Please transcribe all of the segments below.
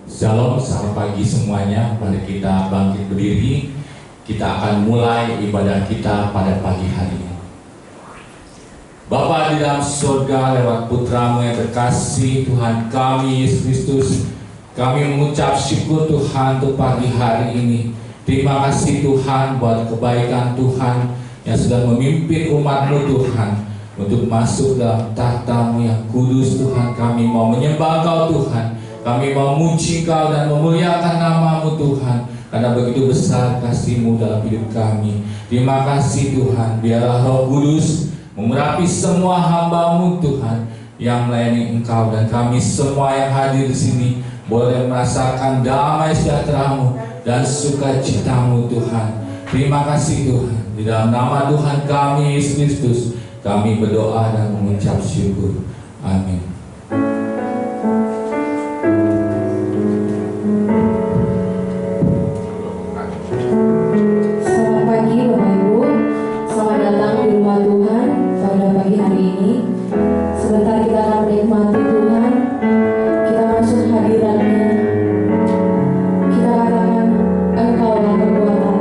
Shalom, selamat pagi semuanya. Mari kita bangkit berdiri. Kita akan mulai ibadah kita pada pagi hari ini. Bapa di dalam surga, lewat putramu yang terkasih, Tuhan kami Yesus Kristus, kami mengucap syukur Tuhan untuk pagi hari ini. Terima kasih Tuhan buat kebaikan Tuhan yang sudah memimpin umat-Mu Tuhan untuk masuk dalam tahta-Mu yang kudus. Tuhan, kami mau menyembah Kau Tuhan, kami mau memuji Kau dan memuliakan nama-Mu Tuhan, karena begitu besar kasih-Mu dalam hidup kami. Terima kasih Tuhan, biarlah Roh Kudus mengurapi semua hamba-Mu Tuhan yang melayani Engkau, dan kami semua yang hadir di sini boleh merasakan damai sejahtera-Mu dan sukacita-Mu Tuhan. Terima kasih Tuhan, di dalam nama Tuhan kami Yesus Kristus kami berdoa dan mengucap syukur. Amin. Selamat pagi Bapak Ibu, selamat datang di rumah Tuhan pada pagi hari ini. Sebentar kita akan menikmati Tuhan, kita masuk hadirat-Nya, kita katakan Engkaulah kekuatan.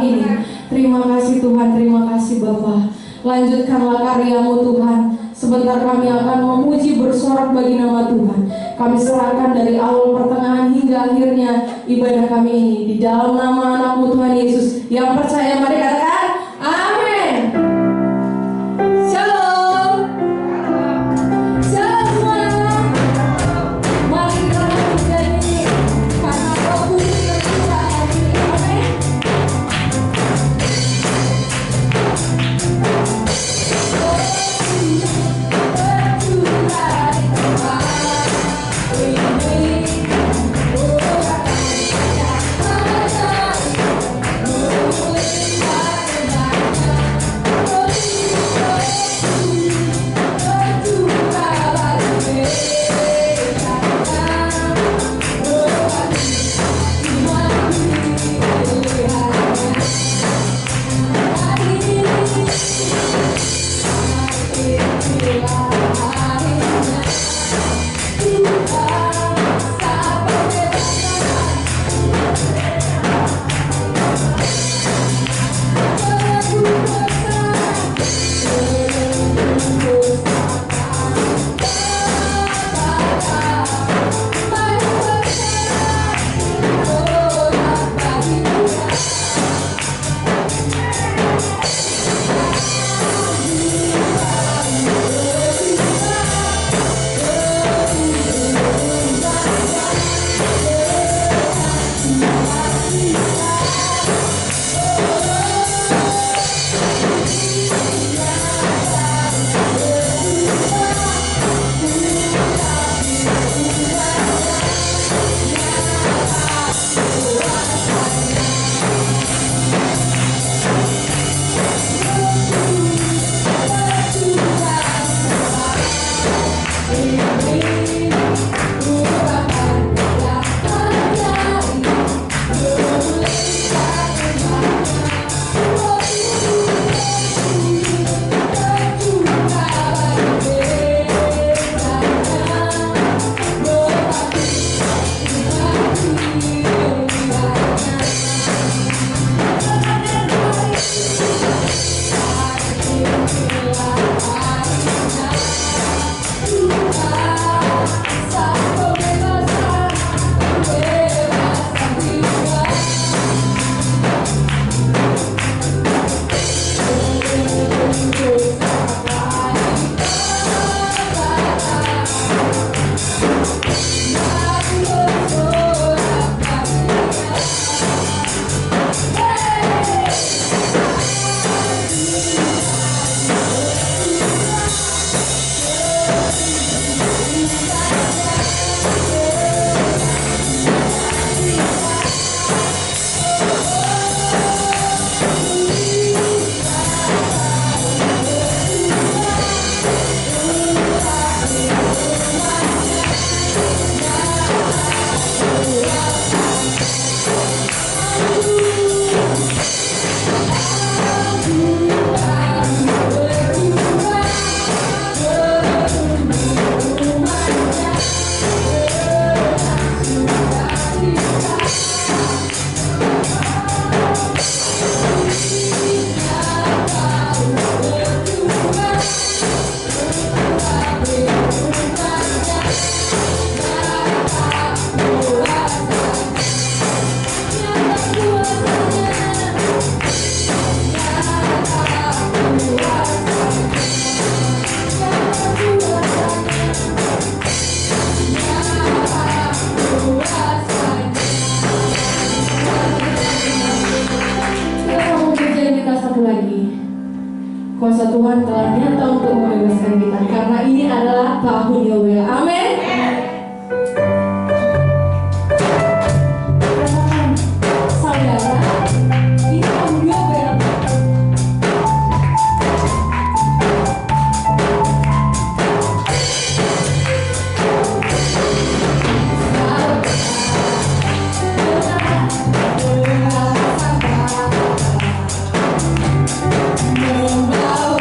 ini. Terima kasih Tuhan, terima kasih Bapa. Lanjutkanlah karyamu Tuhan. Sebentar kami akan memuji bersorak bagi nama Tuhan. Kami serahkan dari awal pertengahan hingga akhirnya ibadah kami ini. Di dalam nama anakmu Tuhan Yesus. Yang percaya mari katakan amin. Shalom. Shalom semua. Mari kita menjadi karena Roh Kudus berkuasa hari ini. Amin. Kuasa Tuhan telah nyata untuk membebaskan kita karena ini adalah tahun Yobel. Amin. Saudara, ini tahun Yobel. Membawa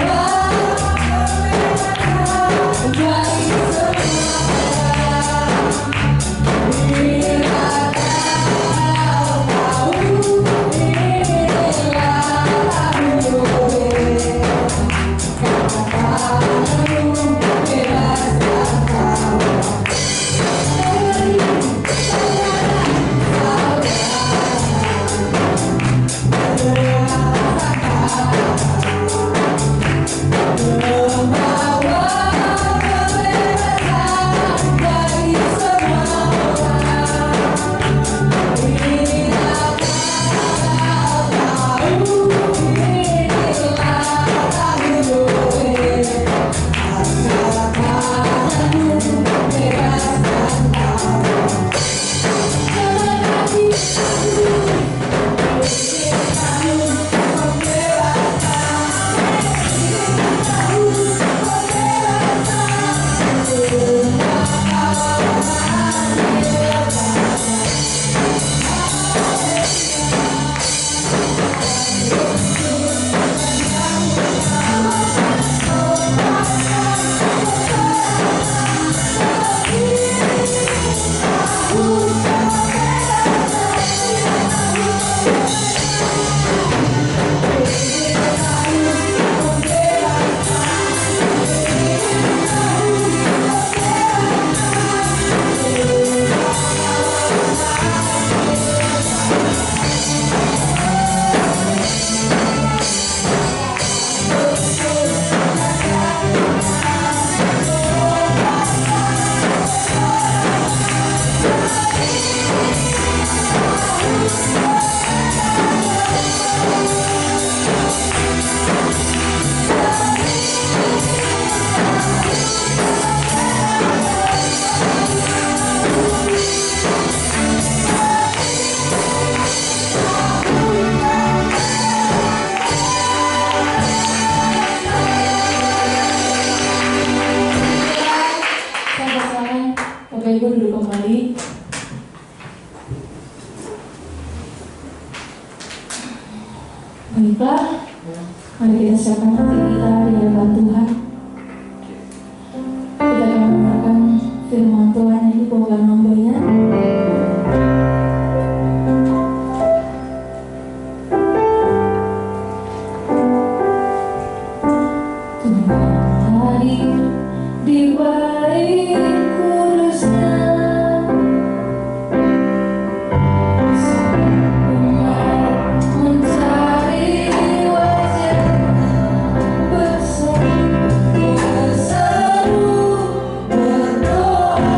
Baiklah, mari kita siapkan hati kita di hadapan Tuhan. Kita akan mendengarkan firman Tuhan yang dibawakan hamba-Nya. Tuhan hadir di bait kudus-Nya. Umat mencari wajah bersama, berseru berdoa.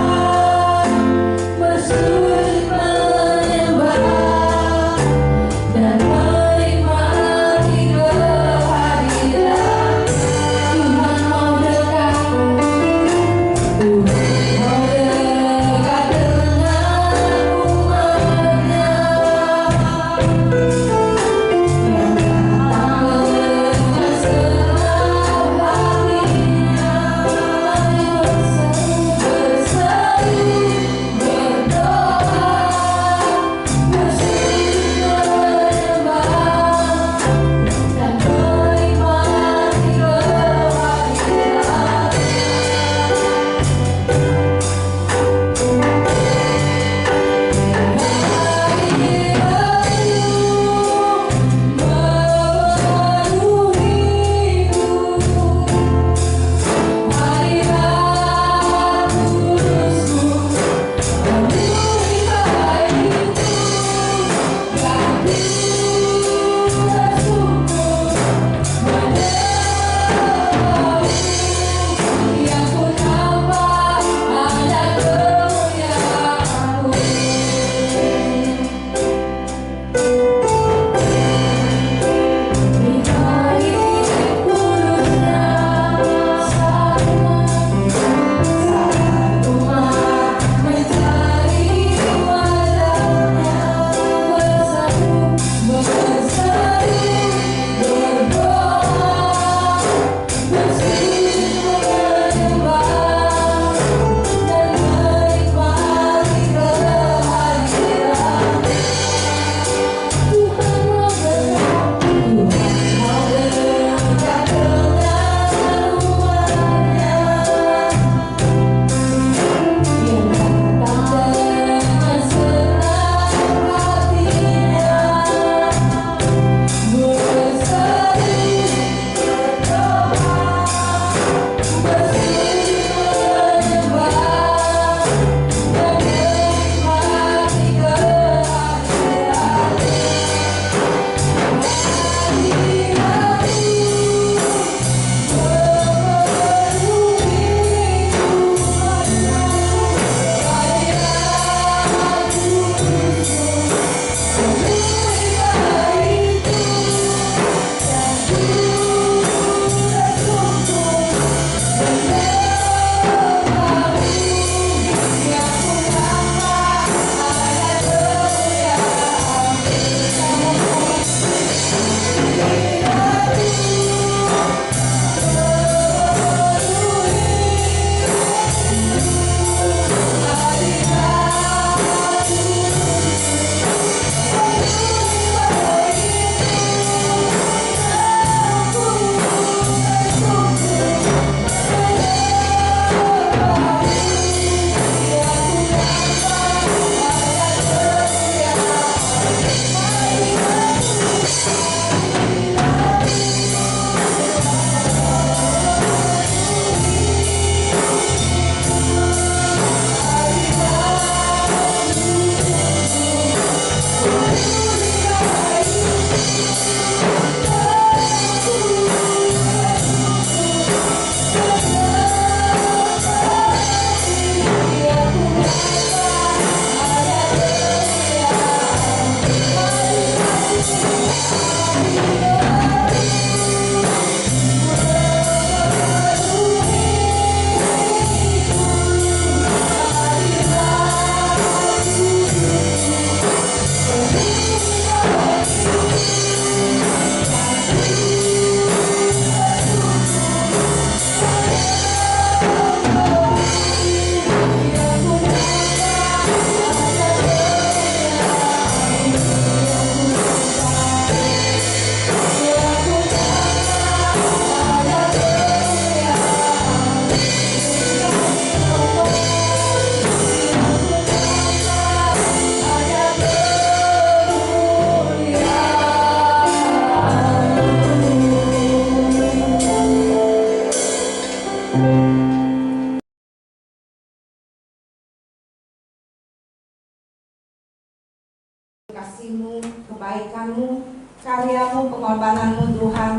karya-Mu, pengorbananmu Tuhan.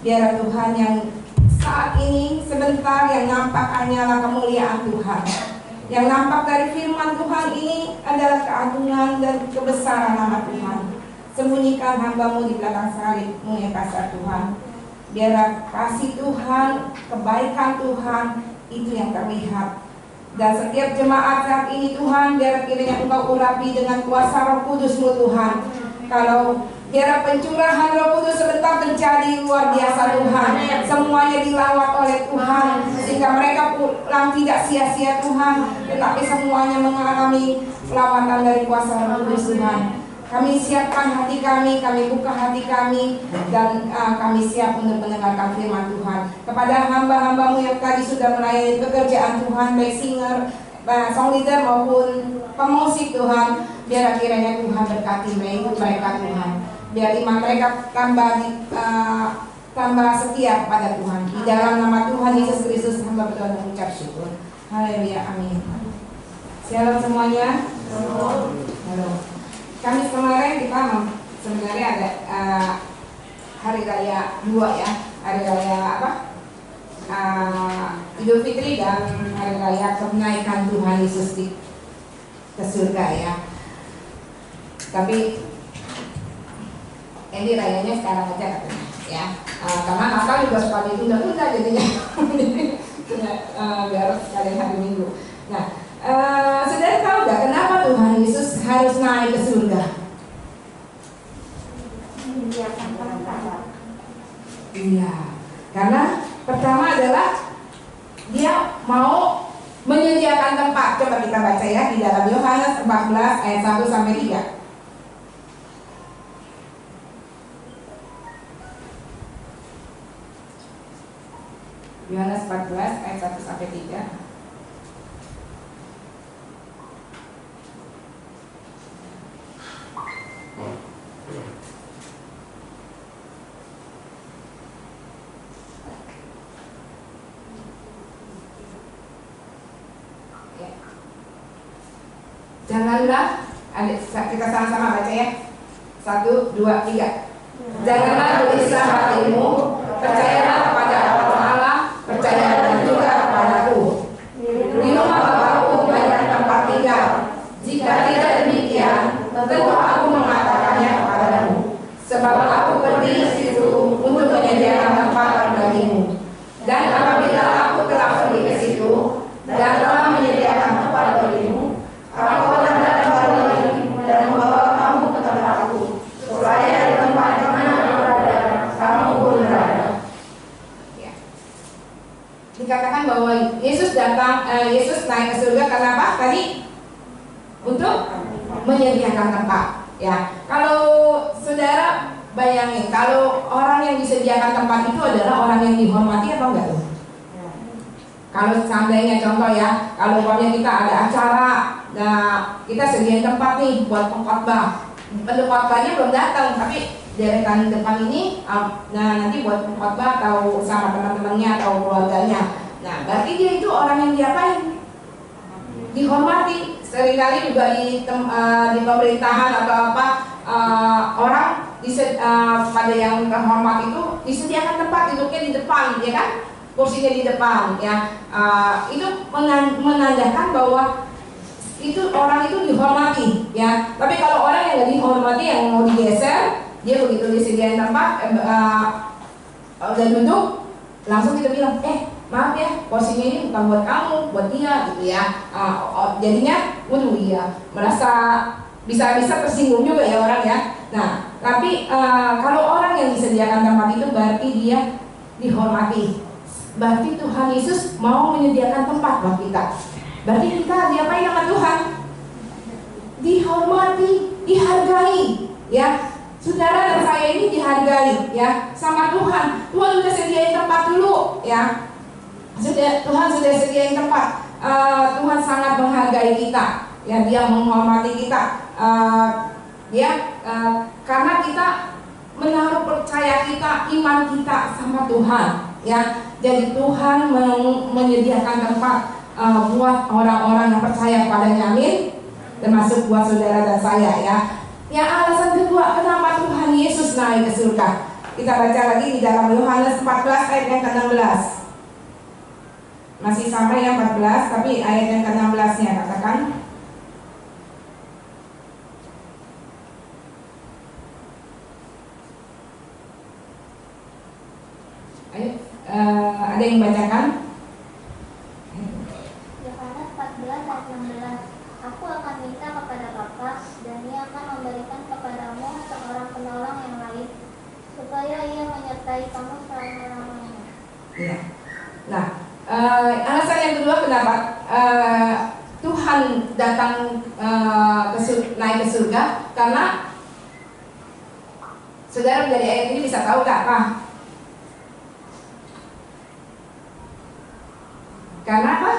Biar Tuhan yang saat ini sebentar yang nampak hanyalah kemuliaan Tuhan. Yang nampak dari firman Tuhan ini adalah keagungan dan kebesaran nama Tuhan. Sembunyikan hamba-Mu di belakang salib-Mu yang kasar Tuhan. Biar kasih Tuhan, kebaikan Tuhan itu yang terlihat. Dan setiap jemaat saat ini Tuhan, biar kiranya Engkau urapi dengan kuasa Roh Kudus-Mu Tuhan. Kalau biar pencurahan Roh Kudus sebentar terjadi luar biasa Tuhan. Semuanya dilawat oleh Tuhan, sehingga mereka pulang tidak sia-sia Tuhan, tetapi semuanya mengalami lawatan dari kuasa Roh Kudus Tuhan. Kami siapkan hati kami buka hati kami, dan kami siap untuk mendengarkan firman Tuhan. Kepada hamba-hamba-Mu yang tadi sudah melayani pekerjaan Tuhan, baik singer, song leader maupun pemusik Tuhan, biar kiranya Tuhan berkati mereka Tuhan. Biar iman mereka tambah setia kepada Tuhan. Di dalam nama Tuhan Yesus Kristus hamba berdoa dan mengucap syukur. Haleluya, amin. Shalom semuanya. Halo. Kamis kemarin kita sebenarnya ada hari raya 2 ya, hari raya Idul Fitri dan hari raya kenaikan Tuhan Yesus ke surga ya. Tapi ini rayanya sekarang aja katanya ya, karena Natal juga suka ditunda-tunda jadinya biar sekalian hari Minggu. Nah, saudara tahu gak kenapa Tuhan Yesus harus naik ke surga? Iya, karena pertama adalah Dia mau menyediakan tempat. Coba kita baca ya di dalam Yohanes 14 ayat 1 sampai 3. Yohanes 14 ayat 1 sampai 3. Janganlah, kita sama-sama baca ya. 1, 2, 3. Janganlah gelisah hatimu, percayalah kepada Allah, percayalah juga kepadaku. Di rumah Bapakku banyak tempat tinggal. Jika tidak demikian, tentu aku mengatakannya kepadamu. Sebab aku pergi ke situ untuk menyediakan tempat bagimu. Dan apabila aku telah pergi ke situ dan telah menyediakan tempat bagimu, aku akan datang kembali dan membawa kamu ke tempatku, supaya di tempat di mana aku berada, kamu pun berada. Ya. Dikatakan bahwa Yesus naik ke surga karena apa? Tadi untuk menyediakan tempat. Ya, kalau saudara bayangin, kalau orang yang disediakan tempat itu adalah orang yang dihormati atau enggak tuh? Kalau seandainya contoh ya, kalau umpamanya kita ada acara, nah kita sediain tempat nih buat pengkhotbah. Pengkhotbahnya belum datang, tapi deretan depan ini, nah nanti buat pengkhotbah atau sama teman-temannya atau keluarganya. Nah, berarti dia itu orang yang diapain? Dihormati. Seringkali juga di pemerintahan atau apa, orang pada yang terhormat itu disediakan tempat duduknya di depan, ya kan? Kursinya di depan, ya. Itu menandakan bahwa itu orang itu dihormati, ya. Tapi kalau orang yang nggak dihormati, yang mau digeser, dia begitu disediakan tempat, udah duduk, langsung kita bilang, maaf ya, porsinya ini bukan buat kamu, buat dia, gitu ya. Jadinya, waduh iya, merasa bisa-bisa tersinggung juga ya orang ya. Nah, tapi kalau orang yang disediakan tempat itu berarti dia dihormati. Berarti Tuhan Yesus mau menyediakan tempat buat kita. Berarti kita diapain sama Tuhan? Dihormati, dihargai, ya. Saudara dan saya ini dihargai, ya, sama Tuhan. Tuhan sudah sediain tempat dulu, ya. Tuhan sudah sediain tempat. Tuhan sangat menghargai kita, ya. Dia menghormati kita, karena kita menaruh percaya kita, iman kita sama Tuhan, ya. Jadi Tuhan menyediakan tempat buat orang-orang yang percaya kepadanya, amin. Termasuk buat saudara dan saya, ya. Ya, alasan kedua kenapa Tuhan Yesus naik ke surga. Kita baca lagi di dalam Yohanes 14 ayat yang ke-16. Masih sama ya 14, tapi ayat yang ke-16-nya katakan. Ayo, ada yang bacakan? Yohanes 14 ayat 16. Aku akan minta kepada Bapa, dan Ia akan memberikan kepadamu seorang penolong yang lain, supaya Ia menyertai kamu selama-lamanya. Ya. Nah, alasan yang kedua kenapa Tuhan datang naik ke surga, karena saudara dari ayat ini bisa tahu gak apa? Karena apa?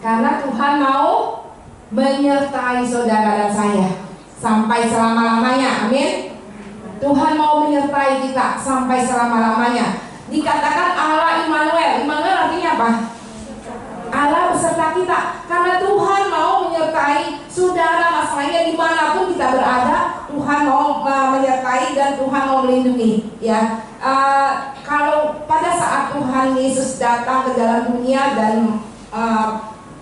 Karena Tuhan mau menyertai saudara dan saya sampai selama-lamanya. Amin. Tuhan mau menyertai kita sampai selama-lamanya. Dikatakan Allah Immanuel. Immanuel artinya apa? Allah beserta kita. Karena Tuhan mau menyertai saudara, masalahnya dimanapun kita berada, Tuhan mau menyertai dan Tuhan mau melindungi. Ya, kalau pada saat Tuhan Yesus datang ke dalam dunia dan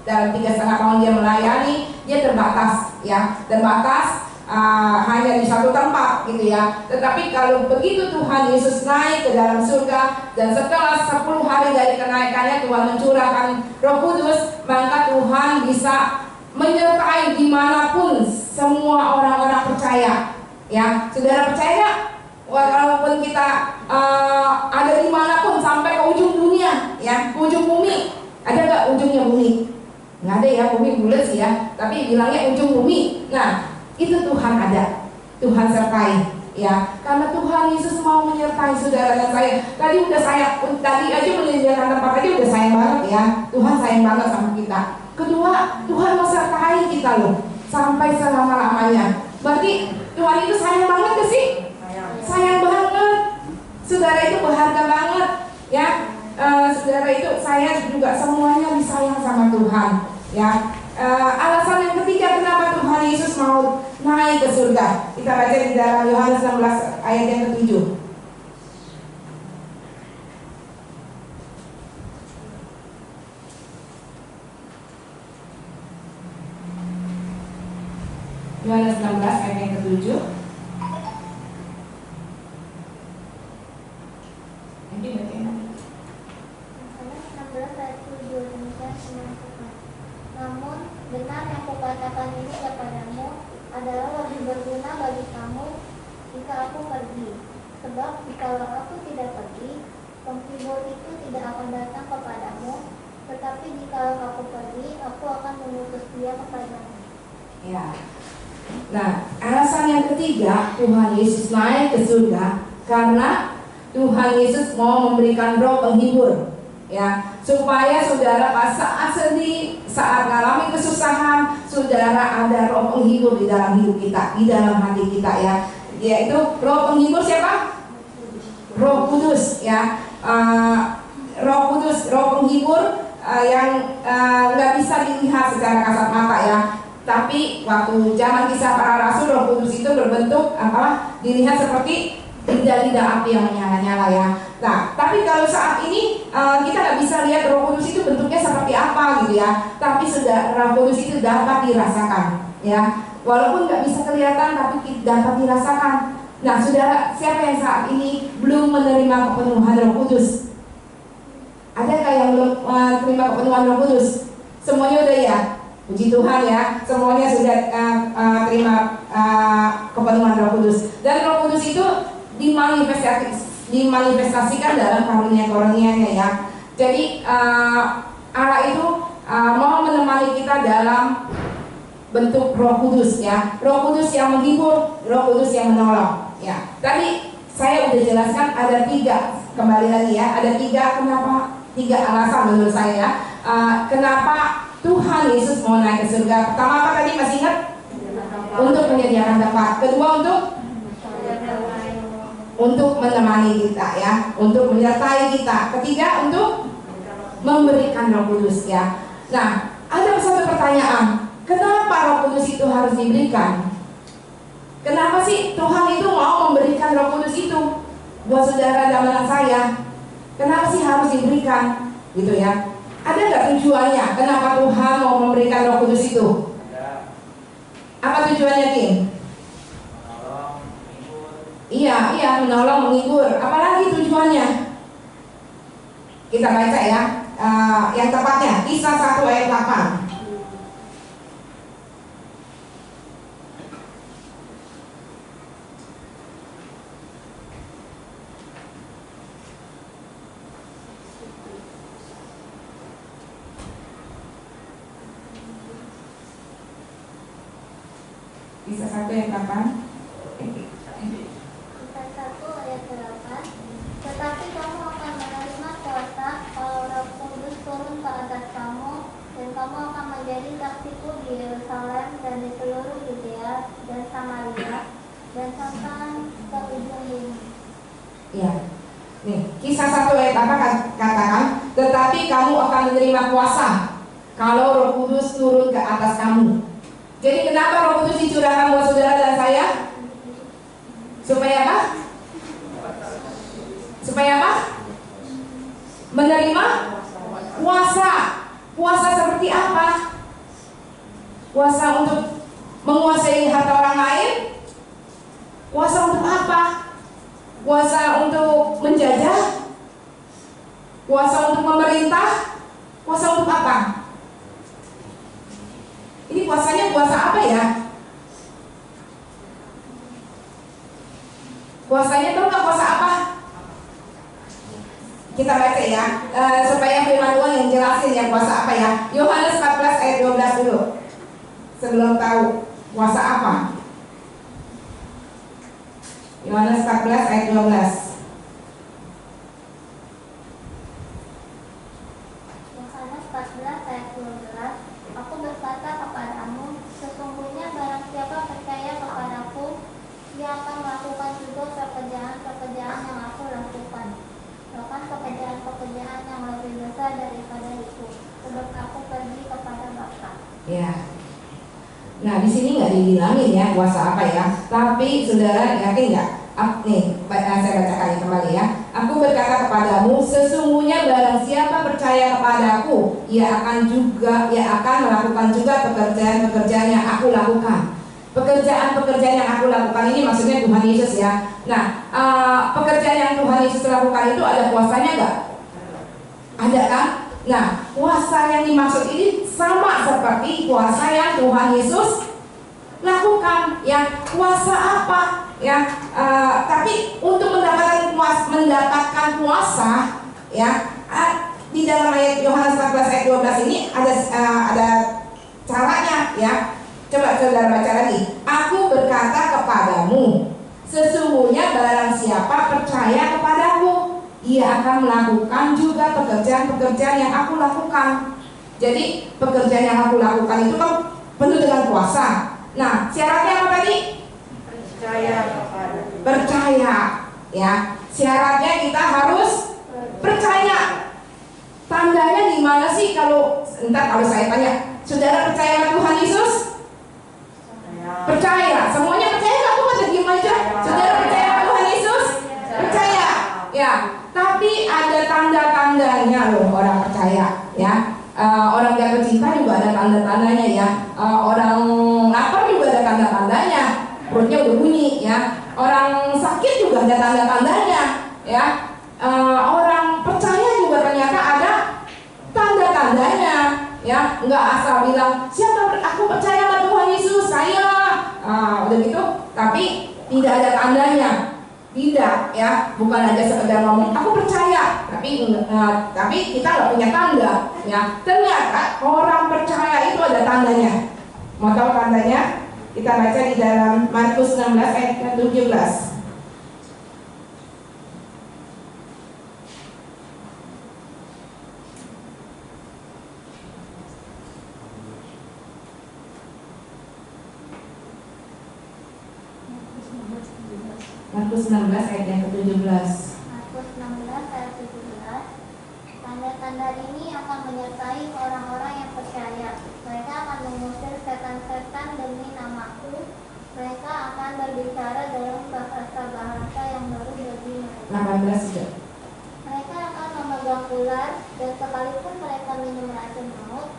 dalam 3,5 tahun dia melayani, dia terbatas, ya, terbatas. Hanya di satu tempat gitu ya. Tetapi kalau begitu Tuhan Yesus naik ke dalam surga, dan setelah 10 hari dari kenaikannya Tuhan mencurahkan Roh Kudus, maka Tuhan bisa menyertai dimanapun semua orang-orang percaya. Ya, saudara percaya gak? Walaupun kita ada dimanapun sampai ke ujung dunia, ya, ke ujung bumi. Ada gak ujungnya bumi? Nggak ada ya, bumi bulat sih ya. Tapi bilangnya ujung bumi. Nah, itu Tuhan ada, Tuhan sertai, ya. Karena Tuhan Yesus mau menyertai saudara dan saya. Tadi aja menyediakan tempat aja udah sayang banget ya. Tuhan sayang banget sama kita. Kedua, Tuhan mau sertai kita loh sampai selama-lamanya. Berarti Tuhan itu sayang banget gak sih? Sayang banget. Saudara itu berharga banget, ya. Saudara itu, saya juga semuanya disayang sama Tuhan, ya. Alasan yang ketiga kenapa Tuhan Yesus mau naik ke surga, kita baca di dalam Yohanes 16 ayat yang ke-7. Yohanes 16 ayat yang ke-7. Mungkin bacain. Yohanes 16 ayat 7 demikian. Namun benar yang kukatakan ini kepadamu adalah lebih berguna bagi kamu jika aku pergi. Sebab jikalau aku tidak pergi, penghibur itu tidak akan datang kepadamu. Tetapi jikalau aku pergi, aku akan mengutus dia kepadamu. Ya. Nah, alasan yang ketiga Tuhan Yesus naik ke surga karena Tuhan Yesus mau memberikan Roh penghibur, ya, supaya saudara pas saat sedih, saat mengalami kesusahan, saudara ada Roh penghibur di dalam hidup kita, di dalam hati kita, ya. Yaitu Roh penghibur siapa? Roh Kudus, ya. Roh Kudus, Roh penghibur yang nggak bisa dilihat secara kasat mata, ya. Tapi waktu zaman Kisah Para Rasul, Roh Kudus itu berbentuk apa? Dilihat seperti lidah-lidah api yang menyala-nyala, ya. Nah, tapi kalau saat ini kita nggak bisa lihat Roh Kudus itu bentuknya seperti apa gitu ya. Tapi sudah Roh Kudus itu dapat dirasakan, ya. Walaupun nggak bisa kelihatan, tapi dapat dirasakan. Nah, saudara, siapa yang saat ini belum menerima kepenuhan Roh Kudus? Adakah yang belum terima kepenuhan Roh Kudus? Semuanya udah ya. Puji Tuhan ya, semuanya sudah terima kepenuhan Roh Kudus. Dan Roh Kudus itu dimanifestasikan dalam karunia-karunianya, ya. Jadi Allah itu mau menemani kita dalam bentuk Roh Kudus, ya. Roh Kudus yang menghibur, Roh Kudus yang menolong, ya. Tadi saya udah jelaskan ada 3, kembali lagi ya, ada 3 kenapa, 3 alasan menurut saya, ya. Kenapa Tuhan Yesus mau naik ke surga. Pertama apa tadi, masih ingat? Untuk menyediakan tempat. Kedua untuk menemani kita, ya, untuk menyertai kita. Ketiga untuk memberikan Roh Kudus, ya. Nah, ada satu pertanyaan, kenapa Roh Kudus itu harus diberikan? Kenapa sih Tuhan itu mau memberikan Roh Kudus itu buat saudara dan saya? Kenapa sih harus diberikan? Gitu ya. Ada nggak tujuannya? Kenapa Tuhan mau memberikan Roh Kudus itu? Apa tujuannya, Kim? Iya, menolong, menghibur. Apalagi tujuannya? Kita baca ya. Yang tepatnya Kisah 1 ayat 8. Kisah 1 ayat 8. Kisah 1 ayat 8. Tetapi kamu akan menerima kuasa kalau Roh Kudus turun ke atas kamu, dan kamu akan menjadi saksiku di Yerusalem dan di seluruh Yudea dan Samaria dan sampai ke ujung bumi. Ya. Nih, Kisah 1 ayat apa katakan? Tetapi kamu akan menerima kuasa kalau Roh Kudus turun ke atas kamu. Jadi kenapa Roh Kudus dicurahkan buat saudara dan saya? Supaya apa? Supaya apa? Menerima kuasa. Kuasa seperti apa? Kuasa untuk menguasai harta orang lain? Kuasa untuk apa? Kuasa untuk menjajah? Kuasa untuk memerintah? Kuasa untuk apa? Ini kuasanya kuasa apa ya? Kuasanya tahu nggak kuasa apa? Kita baca ya, supaya firman Tuhan yang jelasin ya kuasa apa ya. Yohanes 14 ayat 12 dulu. Sebelum tahu kuasa apa. Yohanes 14 ayat 12. Yohanes 14 ayat 12. Aku berkata kepadamu, sesungguhnya barang siapa percaya kepadaku, dia akan melakukan juga pekerjaan-pekerjaan yang aku lakukan, bahkan pekerjaan-pekerjaan yang lebih besar daripada itu, sebab aku pergi kepada Bapa. Ya. Nah, di sini nggak dibilangin ya kuasa apa ya. Tapi saudara yakin nggak? Nih, saya bacakan kembali ya. Aku berkata kepadamu, sesungguhnya barang siapa percaya kepadaku, ia akan melakukan juga pekerjaan-pekerjaan yang aku lakukan. Pekerjaan-pekerjaan yang aku lakukan ini maksudnya Tuhan Yesus ya. Nah, pekerjaan yang Tuhan Yesus lakukan itu ada kuasanya nggak? Ada kan? Nah, kuasa yang dimaksud ini sama seperti kuasa yang Tuhan Yesus lakukan. Ya, kuasa apa? Ya, tapi untuk mendapatkan kuasa, ya, di dalam ayat Yohanes 14 ayat 12 ini ada caranya, ya. Coba saudara baca lagi. Aku berkata kepadamu, sesungguhnya barang siapa percaya kepadaku, ia akan melakukan juga pekerjaan-pekerjaan yang aku lakukan. Jadi pekerjaan yang aku lakukan itu kan penuh dengan kuasa. Nah, syaratnya apa tadi? Percaya, ya. Syaratnya kita harus percaya. Tandanya di mana sih kalau saya tanya, saudara percaya sama Tuhan Yesus? Percaya. Semuanya percaya nggak? Aku ada diem aja. Saudara percaya sama Tuhan Yesus? Percaya. Ya. Tapi ada tanda-tandanya loh orang percaya, ya. Orang jatuh cinta juga ada tanda-tandanya ya. Orang lapar juga ada tanda-tandanya. Perutnya udah bunyi ya. Orang sakit juga ada tanda-tandanya ya. Orang percaya juga ternyata ada tanda-tandanya ya. Nggak asal bilang siapa aku percaya sama Tuhan Yesus, saya udah gitu tapi tidak ada tandanya. Tidak ya, bukan aja sekedar ngomong aku percaya, tapi kita nggak punya tanda ya. Ternyata orang percaya itu ada tandanya. Mau tahu tandanya? Kita baca di dalam Markus 16 ayat 17. Markus 16 ayat yang ke-17. Markus 16 ayat 17. Tanda-tanda ini akan menyertai orang-orang yang percaya. Mereka akan mengusir setan-setan demi namaku. Mereka akan berbicara dalam bahasa-bahasa yang baru bagi mereka. 18 sudah. Mereka akan memegang ular, dan sekalipun mereka minum racun maut,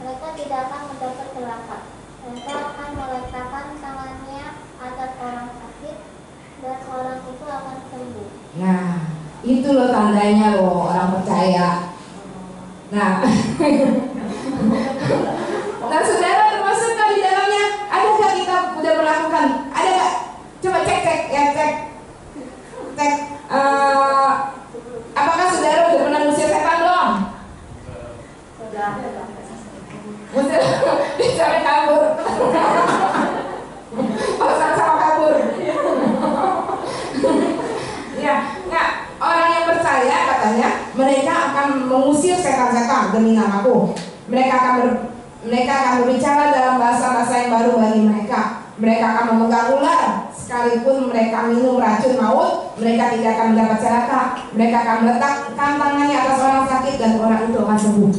mereka tidak akan mendapat celaka. Mereka akan meletakkan tangannya atas orang sakit, dan orang itu akan sembuh. Nah, itu loh tandanya loh orang percaya. Nah, nah saudara termasuk nggak di dalamnya? Adakah kita udah melakukan? Ada nggak? Coba cek ya cek. Apakah saudara udah pernah ngusir setan belum? Ngusir, bicara kabur. Sama kabur. Ya, nggak. Orang yang percaya katanya mereka akan mengusir setan-setan demi namaku. Mereka akan berbicara dalam bahasa-bahasa yang baru bagi mereka. Mereka akan memegang ular, sekalipun mereka minum racun maut, mereka tidak akan mendapat celaka. Mereka akan meletakkan tangannya atas orang sakit dan orang itu akan sembuh.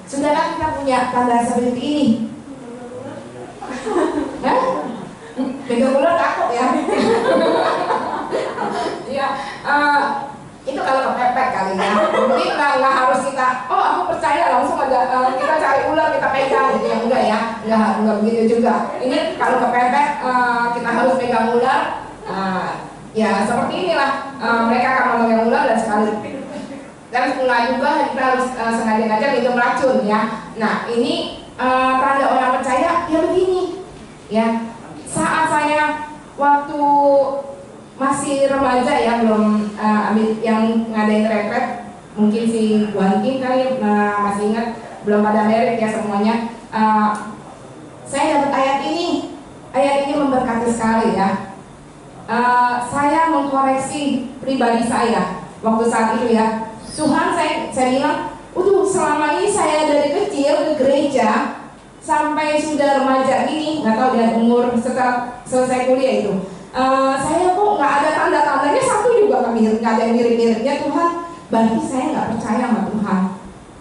Saudara, kita punya tanda seperti ini. Hah? Pegang ular takut ya? Ya, itu kalau kepepet kali ya. Mungkin nggak harus kita, oh aku percaya langsung aja kita cari ular kita pegang gitu ya, enggak ya, enggak begitu juga. Ini kalau kepepet kita harus pegang ular, ya seperti inilah mereka akan memegang ular dan sekali dan pula juga kita harus sengaja minum racun ya. Nah ini tanda orang percaya ya begini ya. Saat saya waktu masih remaja ya, belum ambil yang ngadain retret, mungkin si Guankin kali masih ingat, belum pada merit ya semuanya. Saya dapat ayat ini memberkati sekali ya. Saya mengkoreksi pribadi saya waktu saat itu ya. Tuhan, saya bilang, selama ini saya dari kecil ke gereja sampai sudah remaja gini, nggak tahu dengan umur setelah selesai kuliah itu. Saya kok nggak ada tanda-tandanya satu juga nggak ada yang mirip-miripnya. Tuhan, berarti saya nggak percaya sama Tuhan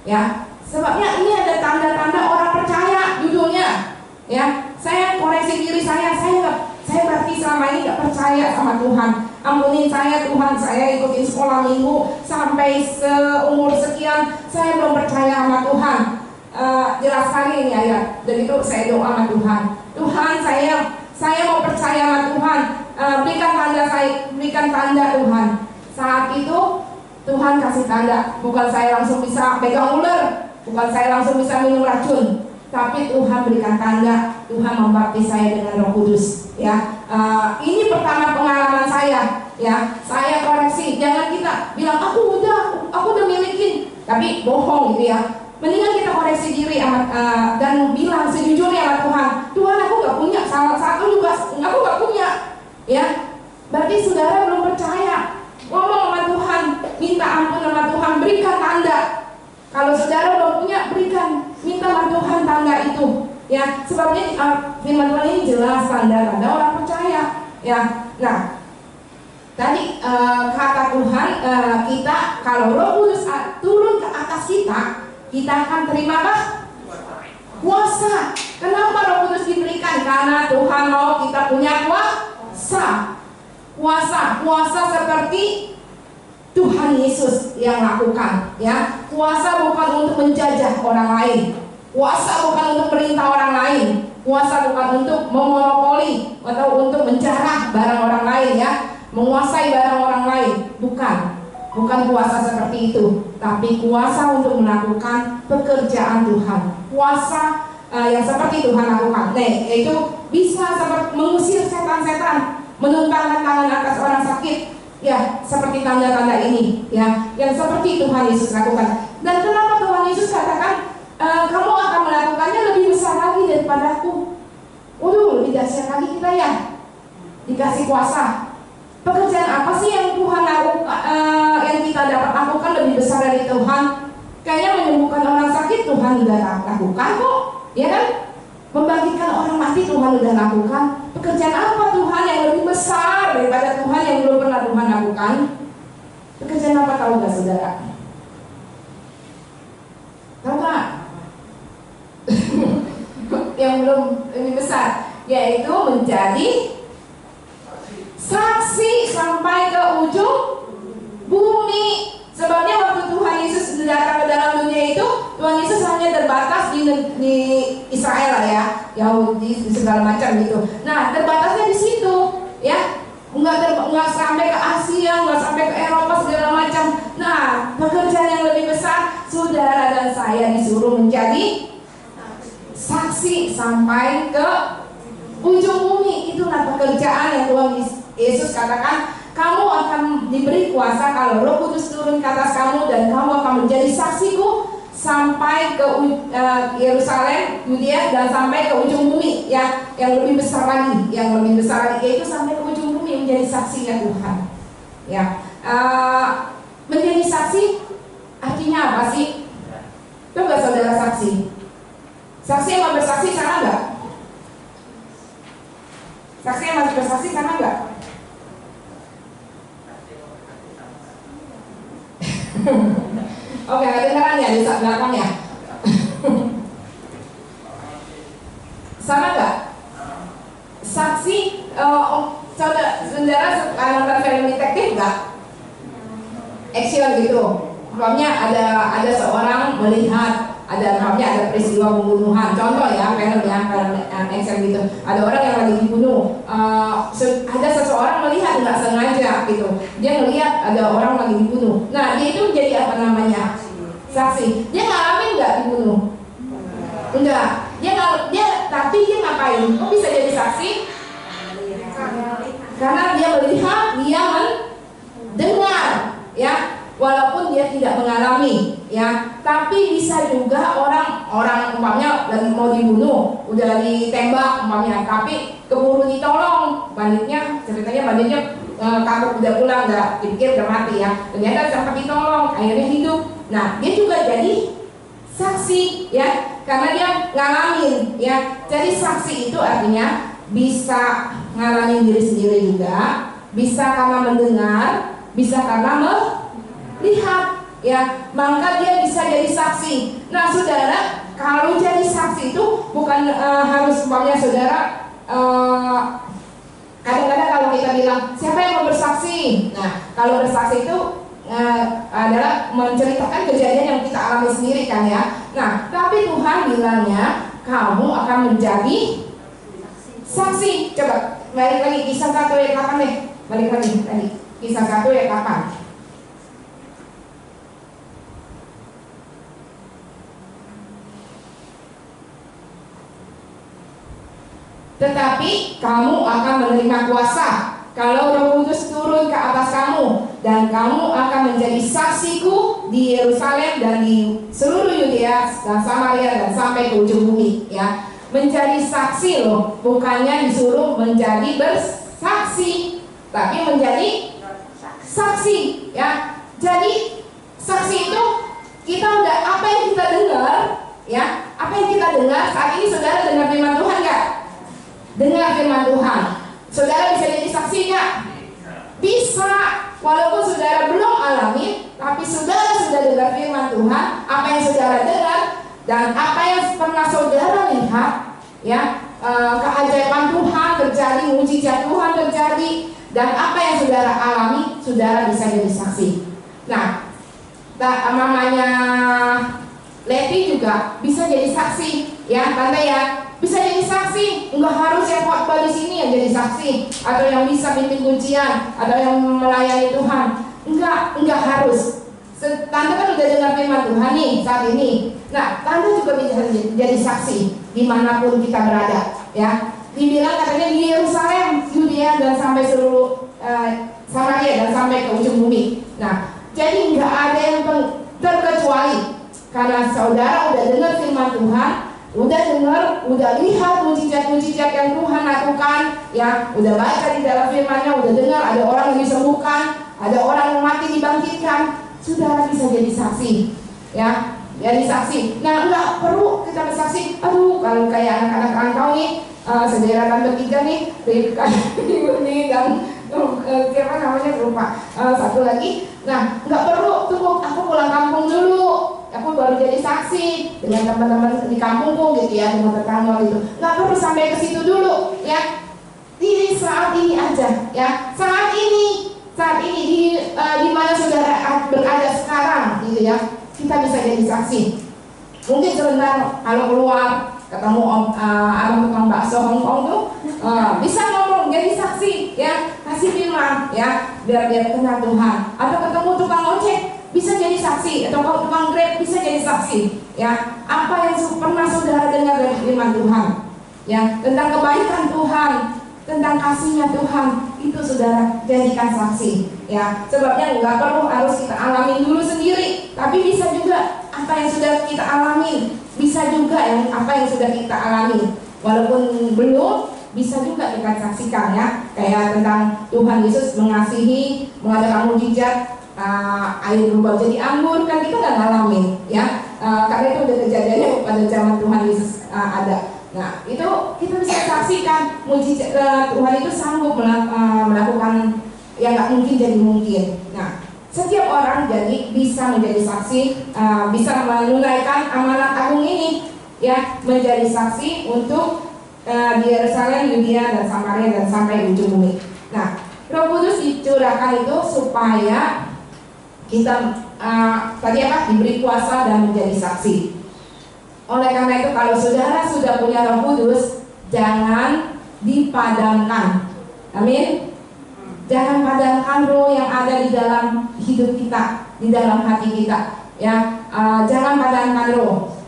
ya, sebabnya ini ada tanda-tanda orang percaya judulnya ya. Saya koreksi diri saya berarti selama ini nggak percaya sama Tuhan. Ampunin saya Tuhan, saya ikutin sekolah minggu sampai seumur sekian saya belum percaya sama Tuhan. Jelas sekali ini ayat. Dan itu saya doa sama Tuhan, Tuhan saya mau percaya sama Tuhan. Berikan tanda Tuhan. Saat itu Tuhan kasih tanda. Bukan saya langsung bisa pegang ular, bukan saya langsung bisa minum racun, tapi Tuhan berikan tanda. Tuhan membaptis saya dengan Roh Kudus ya. Ini pertama pengalaman saya ya. Saya koreksi, jangan kita bilang aku udah milikin, tapi bohong gitu ya. Mendingan kita koreksi diri dan bilang sejujurnya sama Tuhan, Tuhan aku nggak punya, salah satu juga aku nggak punya ya. Berarti saudara belum percaya. Ngomong sama Tuhan, minta ampun sama Tuhan, berikan tanda. Kalau saudara belum punya, minta sama Tuhan tanda itu ya. Sebabnya firman Tuhan ini jelas tanda-tanda orang percaya ya. Nah tadi kata Tuhan, kita kalau Roh Kudus turun ke atas kita akan terima apa? Kuasa. Kenapa Roh Kudus diberikan? Karena Tuhan mau kita punya kuasa seperti Tuhan Yesus yang lakukan ya. Kuasa bukan untuk menjajah orang lain, kuasa bukan untuk perintah orang lain, kuasa bukan untuk memonopoli atau untuk menjarah barang orang lain ya, menguasai barang orang lain, bukan kuasa seperti itu, tapi kuasa untuk melakukan pekerjaan Tuhan, kuasa yang seperti Tuhan lakukan. Yaitu bisa seperti mengusir setan-setan, menumpangkan tangan atas orang sakit ya, seperti tanda-tanda ini ya, yang seperti Tuhan Yesus lakukan. Dan kenapa Tuhan Yesus katakan kamu akan melakukannya lebih besar lagi daripada aku? Lebih dahsyat lagi kita ya, dikasih kuasa. Pekerjaan apa sih yang Tuhan lakukan, yang kita dapat lakukan lebih besar dari Tuhan? Kayaknya menyembuhkan orang sakit Tuhan sudah lakukan kok, ya kan? Membangkitkan orang mati Tuhan sudah lakukan. Pekerjaan apa Tuhan yang lebih besar daripada Tuhan yang belum pernah Tuhan lakukan? Pekerjaan apa, tahu gak saudara? Tahu gak? Yang belum lebih besar. yaitu menjadi saksi sampai ke ujung bumi. Sebabnya waktu Tuhan Yesus datang ke dalam dunia itu, Tuhan Yesus hanya terbatas di Israel lah ya, Yahudi segala macam gitu. Nah, terbatasnya di situ, ya, nggak sampai ke Asia, nggak sampai ke Eropa segala macam. Nah, pekerjaan yang lebih besar, saudara dan saya disuruh menjadi saksi sampai ke ujung bumi. Itulah pekerjaan yang Tuhan Yesus katakan. Kamu akan diberi kuasa kalau Roh Kudus turun ke atas kamu, dan kamu akan menjadi saksiku sampai ke Yerusalem, Yudea, dan sampai ke ujung bumi, ya, yang lebih besar lagi, yaitu sampai ke ujung bumi menjadi saksinya Tuhan. Ya, menjadi saksi artinya apa sih? Coba saudara saksi. Saksi yang mau bersaksi sama enggak? Saksi yang masih bersaksi sama enggak? Oke, kedengaran ya di saat belakangnya. Sama nggak? Saksi, saudara nonton film detektif nggak? Action gitu. Umpamanya ada seorang melihat, ada peristiwa pembunuhan. Contoh ya, film action gitu. Ada orang yang lagi dibunuh. Ada seseorang melihat nggak sengaja gitu. Dia melihat ada orang lagi dibunuh. Nah, dia itu jadi apa namanya? Saksi. Dia ngalamin nggak dibunuh? Enggak. Tapi dia ngapain? Kok bisa jadi saksi? Karena dia melihat, dia mendengar, ya. Walaupun dia tidak mengalami, ya, tapi bisa juga orang umpamanya lagi mau dibunuh, udah ditembak umpamanya, tapi keburu ditolong, ceritanya kabur, udah pulang, udah dipikir udah mati ya, ternyata sempat ditolong, akhirnya hidup. Nah, dia juga jadi saksi, ya, karena dia ngalamin, ya. Jadi saksi itu artinya bisa ngalamin diri sendiri juga, bisa karena mendengar, bisa karena melihat, ya, maka dia bisa jadi saksi. Nah, saudara, kalau jadi saksi itu bukan harus umpamanya saudara, kadang-kadang kalau kita bilang siapa yang mau bersaksi, nah, kalau bersaksi itu adalah menceritakan kejadian yang kita alami sendiri kan ya. Nah, tapi Tuhan bilangnya kamu akan menjadi saksi. Coba balik lagi Kisah 1 ayat 8 deh. Balik lagi tadi Kisah 1 ayat 8. Tetapi kamu akan menerima kuasa kalau Roh Kudus turun ke atas kamu, dan kamu akan menjadi saksiku di Yerusalem dan di seluruh Yudea dan Samaria dan sampai ke ujung bumi, ya. Menjadi saksi loh, bukannya disuruh menjadi bersaksi, tapi menjadi saksi, ya. Jadi saksi itu kita udah apa yang kita dengar, ya. Apa yang kita dengar saat ini, saudara dengar firman Tuhan nggak? Dengar firman Tuhan. Saudara bisa jadi saksi nggak? Bisa. Walaupun saudara belum alami, tapi saudara sudah dengar firman Tuhan. Apa yang saudara dengar dan apa yang pernah saudara lihat, ya, keajaiban Tuhan terjadi, mujizat Tuhan terjadi, dan apa yang saudara alami, saudara bisa jadi saksi. Nah, mamanya Levi juga bisa jadi saksi, ya, tante ya. Bisa jadi saksi, nggak harus yang khotbah di sini yang jadi saksi, atau yang bisa pimpin kuncian, atau yang melayani Tuhan. Enggak harus. Tante kan udah dengar firman Tuhan nih saat ini. Nah, tante juga bisa jadi saksi dimanapun kita berada, ya. Dibilang katanya di Yerusalem, Yudea dan sampai seluruh Samaria dan sampai ke ujung bumi. Nah, jadi nggak ada yang terkecuali karena saudara udah dengar firman Tuhan. Udah dengar, udah lihat mujizat-mujizat yang Tuhan lakukan, ya, udah baca di dalam firman-Nya, udah dengar ada orang yang disembuhkan, ada orang yang mati dibangkitkan, saudara bisa jadi saksi, ya, jadi saksi. Nah, nggak perlu kita bersaksi. Aduh, kalau kayak anak-anak rantau nih, saudara tante tiga nih, Rifka, Yuni dan siapa namanya lupa, satu lagi. Nah, nggak perlu tunggu aku pulang kampung dulu. Aku baru jadi saksi dengan teman-teman di kampungku gitu ya, dengan tetangga gitu. Nggak perlu sampai ke situ dulu ya. Di saat ini aja ya, saat ini di mana saudara berada sekarang gitu ya, kita bisa jadi saksi. Mungkin sebentar kalau keluar ketemu abang tukang bakso Hongkong tuh bisa ngomong jadi saksi ya, kasih firman ya, biar dia kenal Tuhan. Atau ketemu tukang ojek bisa jadi saksi, atau tukang Grab bisa jadi saksi ya. Apa yang pernah saudara dengar dari firman Tuhan ya, tentang kebaikan Tuhan, tentang kasihnya Tuhan, itu saudara jadikan saksi ya. Sebabnya nggak perlu harus kita alami dulu sendiri, tapi bisa juga apa yang sudah kita alami, bisa juga yang apa yang sudah kita alami walaupun belum, bisa juga kita saksikan ya. Kayak tentang Tuhan Yesus mengasihi, mengadakan mujizat, air berubah jadi anggur, kan kita nggak ngalamin ya, karena itu udah kejadiannya pada zaman Tuhan Yesus ada. Nah, itu kita bisa saksikan mujizat Tuhan itu sanggup melakukan yang nggak mungkin jadi mungkin. Nah, setiap orang jadi bisa menjadi saksi, bisa menunaikan amanat agung ini, ya, menjadi saksi untuk di Yerusalem, Yudea dan Samaria dan sampai ujung bumi. Nah, Roh Kudus dicurahkan itu supaya kita diberi kuasa dan menjadi saksi. Oleh karena itu, kalau saudara sudah punya Roh Kudus, jangan dipadamkan. Amin. Jangan padamkan roh yang ada di dalam hidup kita, di dalam hati kita. Ya, jangan padamkan roh.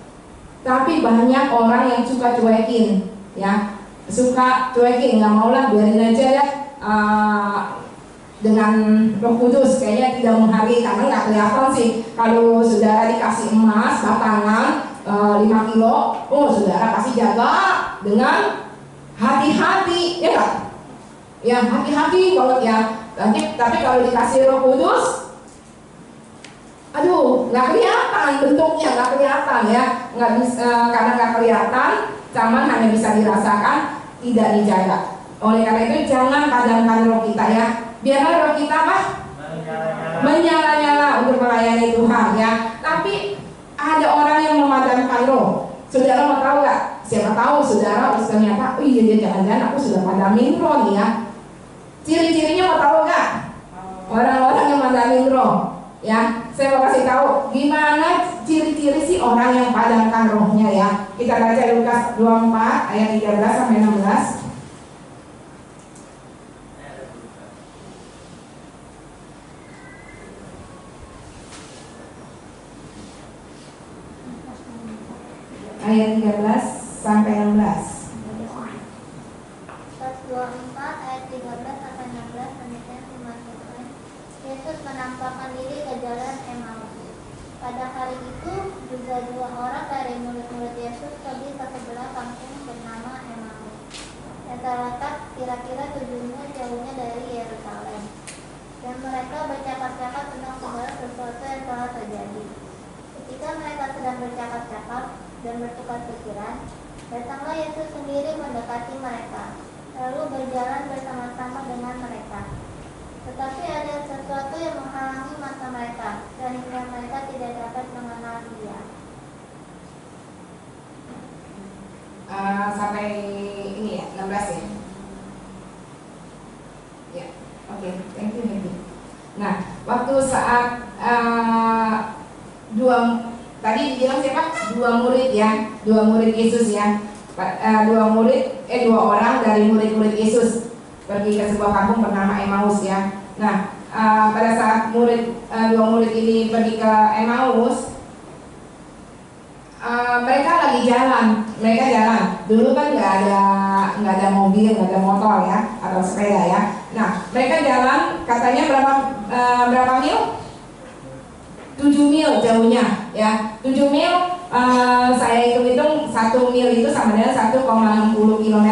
Tapi banyak orang yang suka cuekin, ya, suka cuekin, nggak maulah, biarin aja ya. Dengan Roh Kudus kayaknya tidak menghargai, karena nggak kelihatan sih. Kalau saudara dikasih emas batangan 5 kilo, saudara pasti jaga dengan hati-hati, ya kan? Ya, hati-hati banget ya. Tapi kalau dikasih Roh Kudus, aduh, nggak kelihatan bentuknya, nggak kelihatan ya, nggak bisa, karena nggak kelihatan, cuman hanya bisa dirasakan, tidak dijaga. Oleh karena itu jangan padamkan roh kita ya. Biarlah roh kita apa? Menyala-nyala untuk melayani Tuhan ya. Tapi ada orang yang memadamkan roh. Saudara mau tahu nggak? Siapa tahu saudara ternyata, oh iya, jangan-jangan aku sudah padamin roh nih ya. Ciri-cirinya mau tahu nggak? Orang-orang yang padamin roh, ya. Saya mau kasih tahu gimana ciri-ciri si orang yang padamkan rohnya ya. Kita baca Lukas 24 ayat 13 sampai 16. Ayat 13 sampai 16. Lukas 24 ayat 13 sampai 16 demikian firman Tuhan. Yesus menampakkan diri ke jalan Emmaus. Pada hari itu juga 2 orang dari murid-murid Yesus pergi ke sebelah kampung bernama Emmaus, yang terletak kira-kira 7 mil jauhnya dari Yerusalem. Dan mereka bercakap-cakap tentang segala sesuatu yang telah terjadi. Ketika mereka sedang bercakap-cakap dan bertukar pikiran, datanglah Yesus sendiri mendekati mereka, lalu berjalan bersama-sama dengan mereka. Tetapi ada sesuatu yang menghalangi mata mereka, sehingga mereka tidak dapat mengenal Dia. Sampai ini ya, 16 ya. Ya, oke, thank you. Nah, waktu saat tadi dibilang siapa? 2 murid ya, 2 murid Yesus ya. 2 orang dari murid-murid Yesus pergi ke sebuah kampung bernama Emmaus ya. Nah, pada saat 2 murid ini pergi ke Emmaus, mereka lagi jalan. Dulu kan nggak ada mobil, nggak ada motor ya, atau sepeda ya. Nah, mereka jalan, katanya berapa mil? 7 mil jauhnya ya. 7 mil, saya hitung-hitung 1 mil itu sama dengan 1,60 km.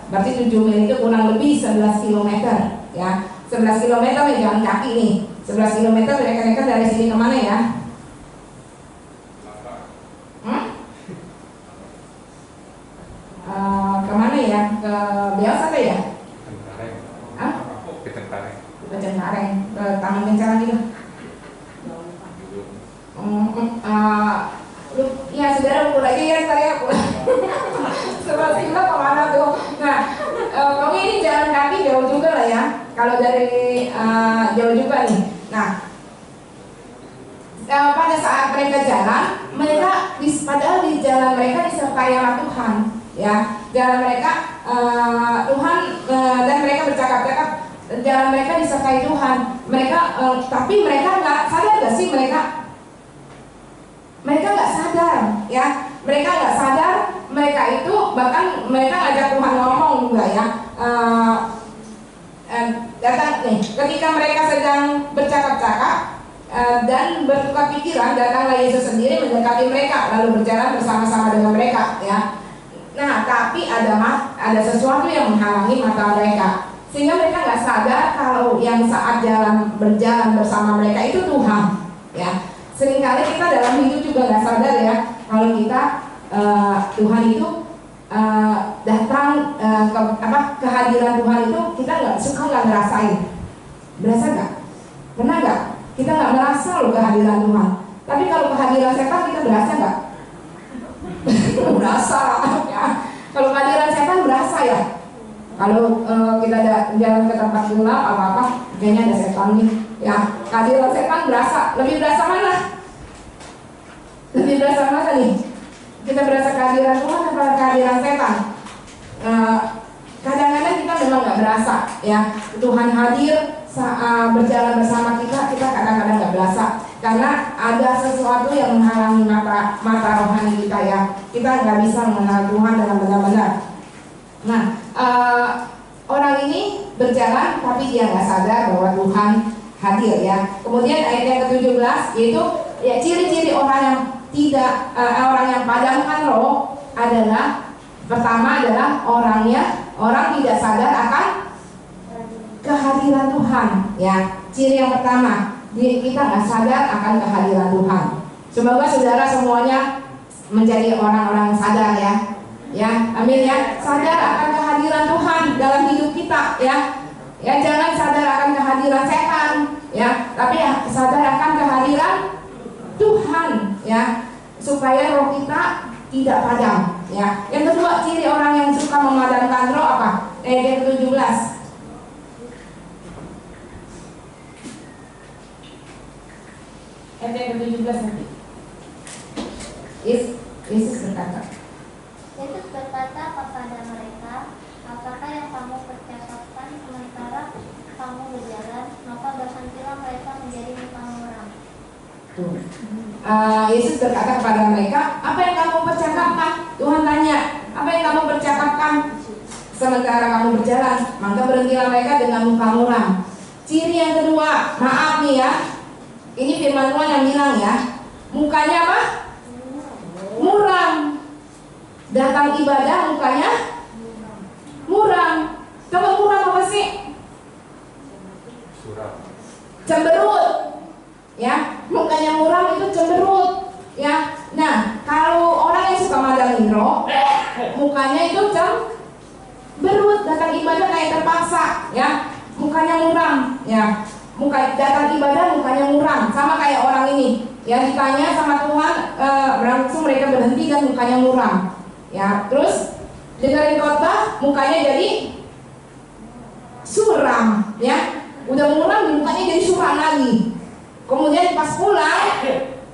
Berarti 7 mil itu kurang lebih 11 km ya. 11 km ya, jalan kaki nih. 11 km rekan-rekan dari sini kemana ya? Kemana ya? Ke Beos apa ya? Ke Cengkareng. Ke Taman Kencaran gitu. Iya, saudara ukur aja ya ntar ya. Sebab kita kemana tuh? Nah, pokoknya ini jalan kaki jauh juga lah ya. Kalau dari jauh juga nih. Nah, pada saat mereka jalan, mereka padahal di jalan mereka disertai oleh Tuhan, ya. Jalan mereka Tuhan dan mereka bercakap-cakap. Jalan mereka disertai Tuhan. Mereka, tapi mereka nggak sadar nggak sih mereka nggak sadar, ya. Mereka nggak sadar. Mereka itu bahkan mereka ngajak Tuhan ngomong juga ya. Datang nih, ketika mereka sedang bercakap-cakap dan bertukar pikiran, datanglah Yesus sendiri mendekati mereka lalu berjalan bersama-sama dengan mereka, ya. Nah, tapi ada sesuatu yang menghalangi mata mereka sehingga mereka nggak sadar kalau yang saat berjalan bersama mereka itu Tuhan, ya. Seringkali kita dalam hidup juga nggak sadar ya kalau kita Tuhan itu datang kehadiran Tuhan itu kita nggak ngerasain. Berasa nggak? Pernah nggak? Kita nggak merasa loh kehadiran Tuhan. Tapi kalau kehadiran setan kita berasa nggak? Berasa ya. Kalau kehadiran setan berasa ya. Kalau kita jalan ke tempat gelap apa-apa, kayaknya ada setan nih. Ya, kehadiran setan berasa. Lebih berasa mana? Lebih berasa mana nih? Kita berasa kehadiran Tuhan atau kehadiran setan? Kadang-kadang kita memang nggak berasa, ya. Tuhan hadir berjalan bersama kita kadang-kadang nggak berasa karena ada sesuatu yang menghalangi mata rohani kita, ya. Kita nggak bisa mengenal Tuhan dengan benar-benar. Nah, orang ini berjalan tapi dia nggak sadar bahwa Tuhan hadir, ya. Kemudian ayat yang ke-17 yaitu ya ciri-ciri orang yang padamkan roh adalah pertama adalah orang tidak sadar akan kehadiran Tuhan, ya. Ciri yang pertama, kita nggak sadar akan kehadiran Tuhan. Semoga saudara semuanya menjadi orang-orang yang sadar, ya. Ya, amin ya. Sadar akan kehadiran Tuhan dalam hidup kita, ya. Ya, jangan sadar akan kehadiran setan, ya, tapi sadar akan kehadiran Tuhan, ya, supaya roh kita tidak padam, ya. Yang kedua, ciri orang yang suka memadamkan roh apa? Ayat 17. Ayat 17 nanti. Yesus berkata. Yesus berkata kepada mereka, apakah yang kamu percakapkan sementara kamu berjalan, maka berhentilah mereka menjadi muka muram. Yesus berkata kepada mereka, apa yang kamu percakapkan? Tuhan tanya, apa yang kamu percakapkan sementara kamu berjalan, maka berhentilah mereka dengan muka muram. Ciri yang kedua, maaf nih ya, ini firman Tuhan yang bilang ya, mukanya apa? Muram. Datang ibadah mukanya muram. Coba muram apa sih? Cemberut, ya. Mukanya muram itu cemberut, ya. Nah, kalau orang yang suka madangin roh, mukanya itu cemberut, datang ibadah kayak terpaksa, ya. Mukanya muram, ya. Datang ibadah mukanya muram, sama kayak orang ini. Ya, ditanya sama Tuhan, langsung mereka berhenti dan mukanya muram. Ya, terus dengerin khotbah mukanya jadi suram, ya. Udah muram mukanya jadi suram lagi. Kemudian pas pulang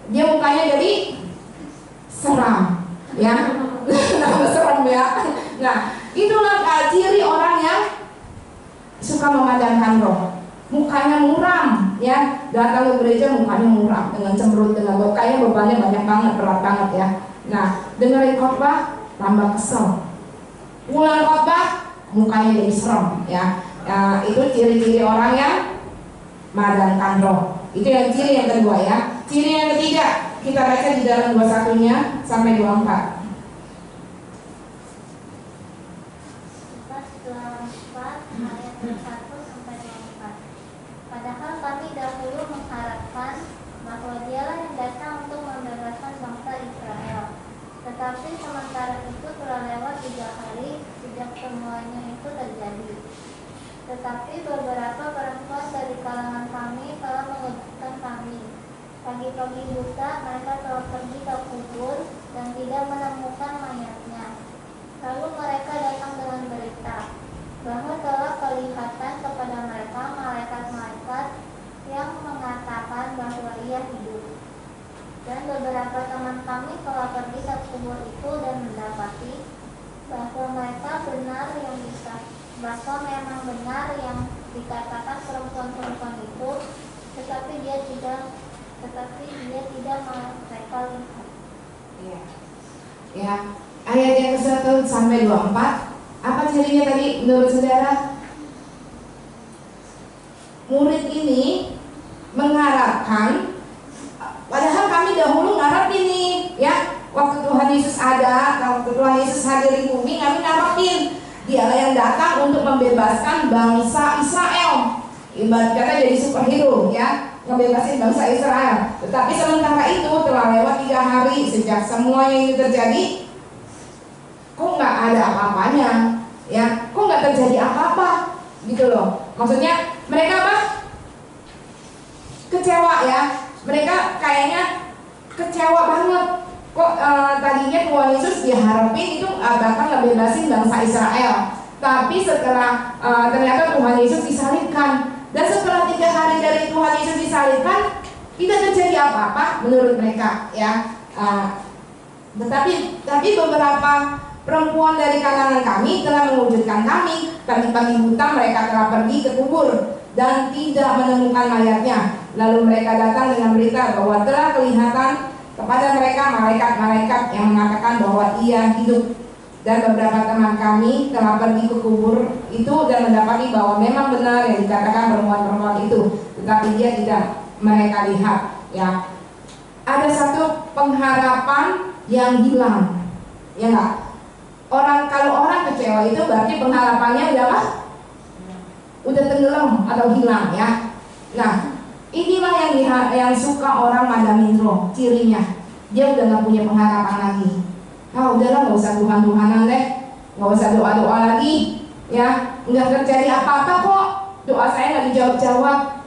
dia mukanya jadi seram, ya. Nama seram, ya. Nah, itulah ciri orang yang suka memadamkan roh. Mukanya muram, ya. Datang ke gereja mukanya muram dengan cemberut, dengan kayaknya bebannya banyak banget, berat banget, ya. Nah, dengerin khotbah tambah kesel. Pulang khotbah mukanya jadi serem, ya. Itu ciri-ciri orang yang madamkan roh. Itu yang ciri yang kedua, ya. Ciri yang ketiga kita baca di dalam 21-nya sampai 24. Padahal kami dahulu mengharapkan bahwa Dialah yang datang untuk membebaskan bangsa Israel. Tetapi sementara itu telah lewat 3 hari sejak semuanya itu terjadi. Tetapi beberapa perempuan dari kalangan kami telah mengejutkan kami. Pagi-pagi buta mereka telah pergi ke kubur dan tidak menemukan mayatnya. Lalu mereka datang dengan berita bahwa telah kelihatan kepada mereka malaikat-malaikat yang mengatakan bahwa ia hidup. Dan beberapa teman kami telah pergi ke kubur itu dan mendapati bahwa mereka benar yang bisa, bahwa memang benar yang dikatakan perempuan-perempuan itu, tetapi dia tidak mereka lihat. Ya. Ya. Ayat yang ke-1 sampai 24. Apa cirinya tadi menurut saudara? Murid ini mengharapkan, padahal kami dahulu ngarepin nih, ya, waktu Tuhan Yesus ada, waktu Tuhan Yesus hadir di bumi, kami ngarepin Dialah yang datang untuk membebaskan bangsa Israel. Ibarat kata jadi superhero, ya, ngebebasin bangsa Israel. Tetapi sementara itu telah lewat 3 hari sejak semuanya ini terjadi, kok nggak ada apa-apanya, ya, kok nggak terjadi apa-apa, gitu loh. Maksudnya mereka apa? Kecewa, ya. Mereka kayaknya kecewa banget. Kok tadinya Tuhan Yesus diharapin itu bakal ngebebasin bangsa Israel, tapi setelah ternyata Tuhan Yesus disalibkan. Dan setelah 3 hari dari Tuhan Yesus disalibkan, tidak terjadi apa-apa menurut mereka, ya. Tetapi beberapa perempuan dari kalangan kami telah mewujudkan kami. Pagi-pagi buta mereka telah pergi ke kubur dan tidak menemukan mayatnya. Lalu mereka datang dengan berita bahwa telah kelihatan kepada mereka malaikat-malaikat yang mengatakan bahwa ia hidup. Dan beberapa teman kami telah pergi ke kubur itu dan mendapati bahwa memang benar yang dikatakan perempuan-perempuan itu, tetapi dia tidak mereka lihat, ya. Ada satu pengharapan yang hilang, ya enggak? Kalau orang kecewa itu berarti pengharapannya udah apa? Udah tenggelam atau hilang, ya. Nah, inilah yang suka orang madamin roh, cirinya. Dia udah nggak punya pengharapan lagi. Udahlah, nggak usah Tuhan-Tuhanan deh, nggak usah doa-doa lagi, ya. Nggak terjadi apa-apa kok, doa saya nggak dijawab-jawab,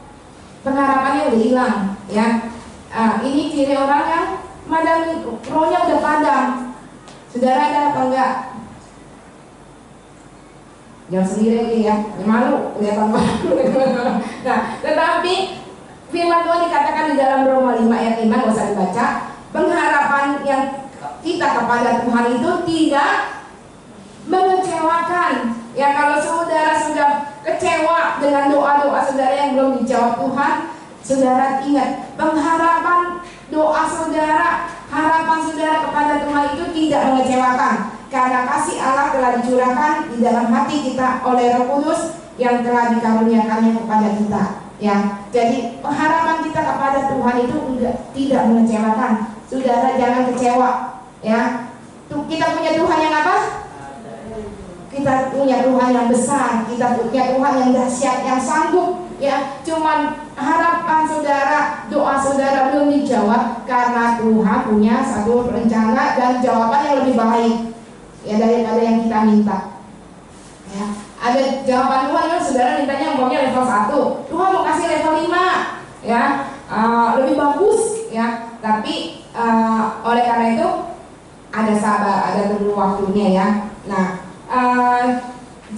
pengharapannya udah hilang, ya. Ini ciri orang yang madamin rohnya udah padam. Saudara ada apa enggak? Jangan sendiri lagi, ya, malu kelihatan malu. Nah, tetapi firman Tuhan dikatakan di dalam Roma 5 ayat 5, nggak usah dibaca. Pengharapan yang kita kepada Tuhan itu tidak mengecewakan. Ya, kalau saudara sudah kecewa dengan doa-doa saudara yang belum dijawab Tuhan, saudara ingat, pengharapan doa saudara, harapan saudara kepada Tuhan itu tidak mengecewakan. Karena kasih Allah telah dicurahkan di dalam hati kita oleh Roh Kudus yang telah dikaruniakannya kepada kita. Ya, jadi pengharapan kita kepada Tuhan itu tidak mengecewakan. Saudara jangan kecewa, ya. Kita punya Tuhan yang apa? Kita punya Tuhan yang besar, kita punya Tuhan yang dahsyat, yang sanggup, ya. Cuman harapan saudara, doa saudara belum dijawab karena Tuhan punya satu rencana dan jawaban yang lebih baik, ya, daripada yang kita minta, ya. Ada jawaban Tuhan kan saudara mintanya umpamanya level 1, Tuhan mau kasih level 5, ya, lebih bagus, ya. Tapi oleh karena itu ada sabar, ada tunggu waktunya, ya. Nah,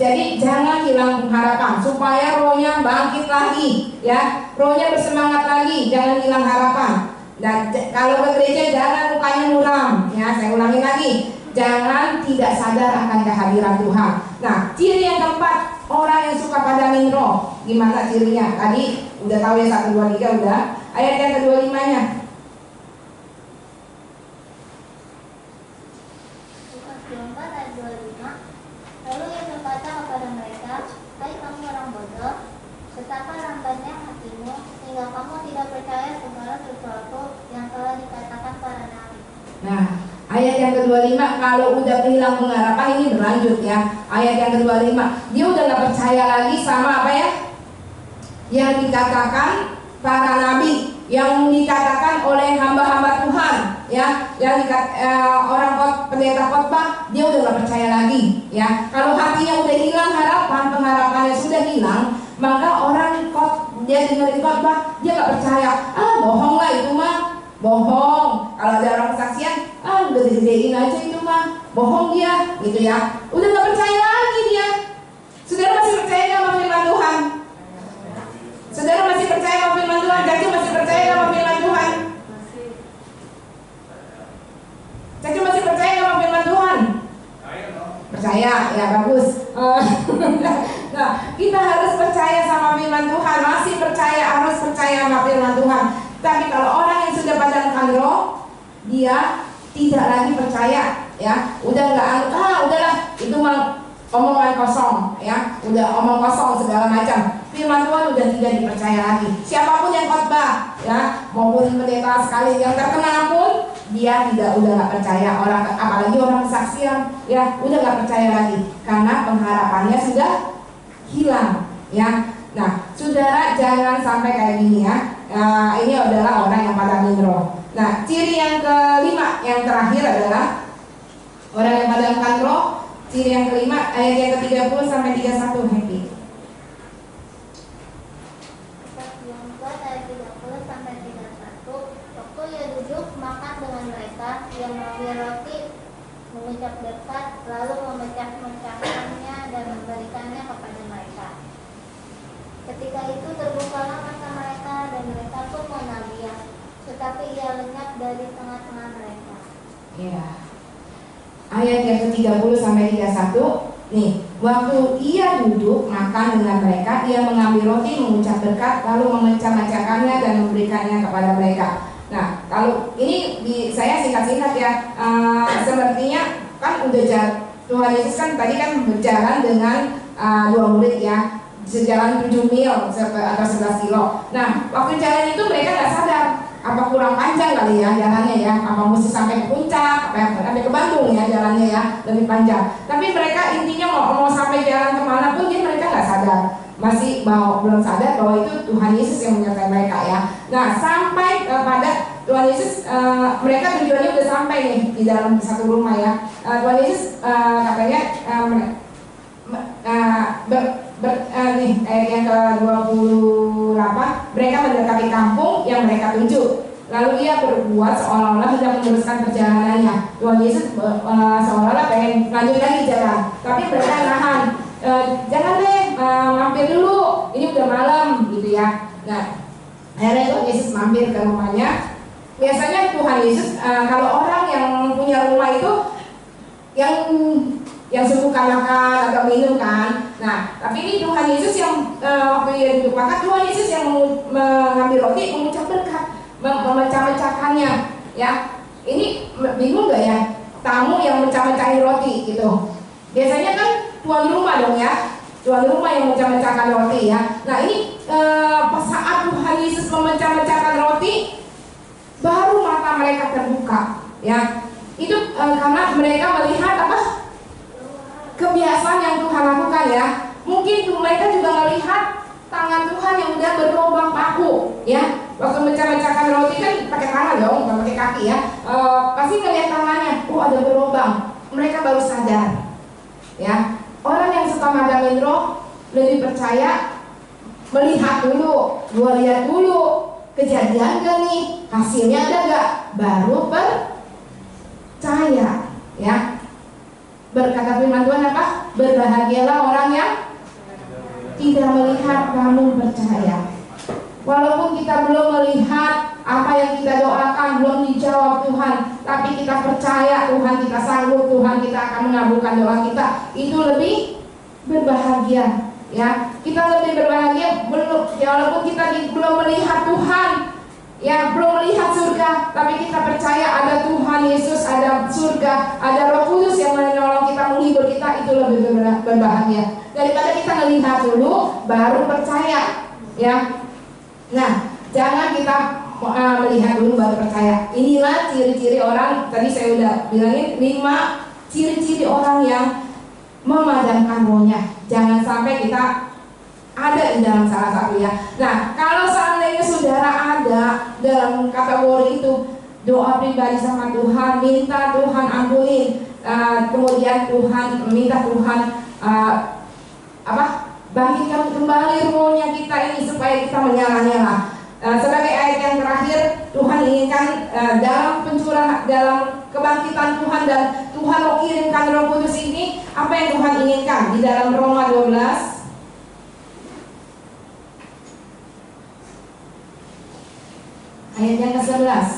jadi jangan hilang harapan supaya rohnya bangkit lagi, ya, rohnya bersemangat lagi, jangan hilang harapan. Dan kalau ke gereja jangan mukanya muram, ya, saya ulangi lagi, jangan tidak sadar akan kehadiran Tuhan. Nah, ciri yang keempat, orang yang suka padamin roh, gimana cirinya? Tadi udah tahu ya, 1, 2, 3 udah. Ayat yang ke-25-nya. Lalu ia berkata kepada mereka, hai kamu orang bodoh, betapa lambatnya hatimu sehingga kamu tidak percaya segala sesuatu yang telah dikatakan para nabi. Nah, ayat yang ke-25, kalau udah hilang pengharapan ini berlanjut, ya. Ayat yang ke-25, dia udah gak percaya lagi sama apa, ya, yang dikatakan para nabi, yang dikatakan oleh hamba-hamba Tuhan, ya, yang orang pendeta khotbah, dia udah gak percaya lagi, ya. Kalau hatinya udah hilang harapan, pengharapannya sudah hilang, maka orang dia dengerin khotbah, dia gak percaya. Bohong lah itu mah, bohong. Kalau ada orang kesaksian, gede-gedein aja itu mah, bohong dia, gitu ya. Udah nggak percaya lagi dia. Saudara masih percaya nggak sama firman Tuhan? Saudara masih percaya sama firman Tuhan? Cacu masih percaya nggak sama firman Tuhan? Cacu masih percaya nggak sama firman Tuhan? Percaya, ya bagus. Nah, kita harus percaya sama firman Tuhan. Masih percaya, harus percaya sama firman Tuhan. Tapi kalau orang yang sudah padamkan roh, dia tidak lagi percaya, ya. Udah nggak, udahlah, itu mah omongan kosong, ya. Udah omong kosong segala macam. Firman Tuhan udah tidak dipercaya lagi. Siapapun yang khotbah, ya, maupun pendeta sekali yang terkenal pun, dia udah nggak percaya. Orang, apalagi orang kesaksian, ya, udah nggak percaya lagi karena pengharapannya sudah hilang, ya. Nah, saudara jangan sampai kayak gini, ya. Ini adalah orang yang padamin roh. Nah, ciri yang kelima, yang terakhir adalah orang yang padamkan roh. Ciri yang kelima, ayat yang ke-30 sampai 31, Happy. Waktu ia duduk makan dengan mereka, ia mengambil roti, mengucap berkat, lalu memecah-mecahkannya dan memberikannya kepada mereka. Ketika itu terbukalah mata mereka dan mereka pun menagih, tetapi ia lenyap dari tengah-tengah mereka. Ya. Ayat yang ke-30 sampai 31. Nih, waktu ia duduk makan dengan mereka, ia mengambil roti, mengucap berkat, lalu memecah-mecahkannya dan memberikannya kepada mereka. Nah, kalau ini saya singkat-singkat ya, sepertinya kan udah Tuhan Yesus kan tadi kan berjalan dengan 2 murid ya, sejalan 7 mil atau 11 kilo. Nah, waktu jalan itu mereka nggak sadar apa kurang panjang kali ya jalannya ya, apa mesti sampai ke puncak, apa sampai ke Bandung ya jalannya ya lebih panjang. Tapi mereka intinya mau sampai jalan kemana pun mereka nggak sadar, masih belum sadar bahwa itu Tuhan Yesus yang menyertai mereka ya. Nah, sampai pada Tuhan Yesus, mereka tujuannya udah sampai nih di dalam satu rumah ya. Tuhan Yesus katanya nih ayat yang ke-28, mereka mendekati kampung yang mereka tuju. Lalu ia berbuat seolah-olah hendak meneruskan perjalanannya. Tuhan Yesus seolah-olah pengen lanjut lagi jalan, tapi mereka nahan. Jangan deh, mampir dulu, ini udah malam gitu ya. Nah, akhirnya Tuhan Yesus mampir ke rumahnya. Biasanya Tuhan Yesus kalau orang yang punya rumah itu yang suka makan atau minum kan. Nah, tapi ini Tuhan Yesus yang waktu dia duduk makan, Tuhan Yesus yang mengambil roti, mengucap berkat, memecah-mecahkannya. Ya, ini bingung gak ya? Tamu yang mecah-mecahin roti gitu. Biasanya kan tuan rumah dong ya, tuan rumah yang mecah-mecahkan roti ya. Nah, ini saat Tuhan Yesus memecah-mecahkan roti, baru mata mereka terbuka. Ya, itu karena mereka melihat apa? Kebiasaan yang Tuhan lakukan ya. Mungkin mereka juga melihat tangan Tuhan yang udah berlubang paku ya. Waktu mecah-mecahkan roti kan pakai tangan dong, bukan pakai kaki ya. Pasti ngelihat tangannya, ada berlubang. Mereka baru sadar ya. Orang yang suka madamin roh lebih percaya melihat dulu, gua lihat dulu kejadian gak nih, hasilnya ada gak, baru percaya ya. Berkata firman Tuhan apa? Berbahagialah orang yang tidak melihat namun percaya. Walaupun kita belum melihat apa yang kita doakan, belum dijawab Tuhan, tapi kita percaya Tuhan kita sanggup, Tuhan kita akan mengabulkan doa kita. Itu lebih berbahagia ya. Kita lebih berbahagia walaupun kita belum melihat Tuhan ya, belum melihat surga, tapi kita percaya ada Tuhan Yesus, ada surga, ada Roh Kudus yang menolong kita, menghibur kita. Itu lebih berbahagia daripada kita melihat dulu baru percaya ya. Nah, jangan kita melihat dulu baru percaya. Inilah ciri-ciri orang, tadi saya udah bilangin 5 ciri-ciri orang yang memadamkan rohnya. Jangan sampai kita ada di dalam salah satu ya. Nah, kalau seandainya saudara ada dalam kategori itu, doa pribadi sama Tuhan, minta Tuhan ampunin, kemudian Tuhan minta Tuhan bangkitkan kembali rohnya kita ini supaya kita menyala-nyala. Sebagai ayat yang terakhir, Tuhan inginkan dalam kebangkitan Tuhan dan Tuhan mau kirimkan Roh Kudus ini. Apa yang Tuhan inginkan di dalam Roma 12 ayat yang ke-11.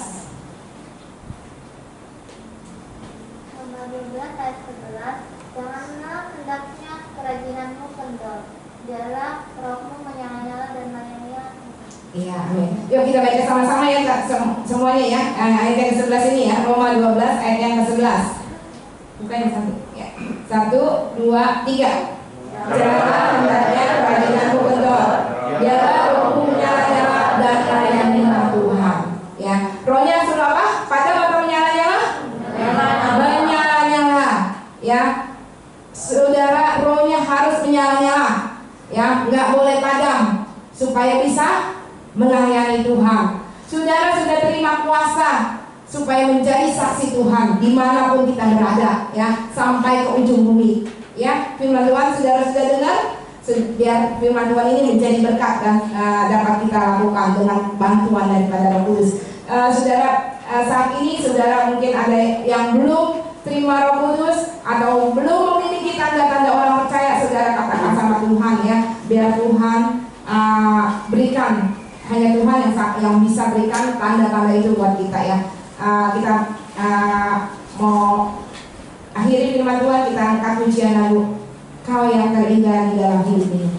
Roma 12 ayat 11. Janganlah hendaknya kerajinanmu kendor, biarlah rohmu menyala-nyala dan melayani. Iya, amin. Yuk kita baca sama-sama ya semuanya ya. Ayat yang ke-11 ini ya, Roma 12 ayat yang ke-11. Bukan yang satu. Ya. 1, 2, 3. Janganlah hendaknya kerajinanmu kendor, biarlah rohmu menyala-nyala dan melayanilah Tuhan. Ya, rohnya suruh apa? Padam atau menyala-nyala? Menyala-nyala. Ya, saudara, rohnya harus menyala-nyala. Ya, nggak boleh padam supaya bisa melayani Tuhan. Saudara sudah terima kuasa supaya menjadi saksi Tuhan dimanapun kita berada, ya, sampai ke ujung bumi. Ya, firman Tuhan saudara sudah dengar. Biar firman Tuhan ini menjadi berkat dan dapat kita lakukan dengan bantuan daripada Roh Kudus. Saudara, saat ini saudara mungkin ada yang belum terima Roh Kudus atau belum memiliki tanda-tanda orang percaya. Saudara katakan sama Tuhan ya, biar Tuhan berikan. Hanya Tuhan yang bisa berikan tanda-tanda itu buat kita ya. Kita mau akhiri firman Tuhan, kita angkat pujian lagu Kau yang terindah di dalam hidup ini.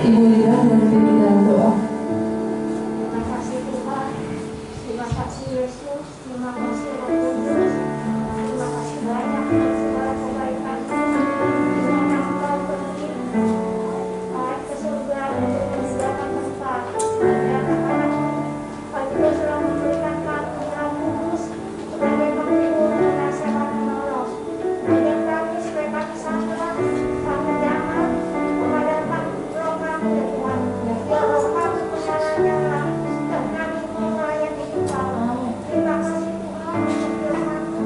Ibu Lina memimpin kita berdoa. Terima kasih Tuhan, terima kasih Yesus, terima kasih Roh Kudus, terima kasih banyak untuk segala kebaikan-Mu di mana Engkau pergi naik ke surga untuk menyediakan tempat bagi anak-anak-Mu. Kau juga sudah memberikan kami Roh Kudus sebagai penghibur dan nasihat penolong. Ajar kami supaya kami sabar, kami jangan memadamkan roh kami ya Tuhan. Biar roh kami menyala-nyala dan kami mau melayani Engkau. Terima kasih Tuhan untuk firman-Mu.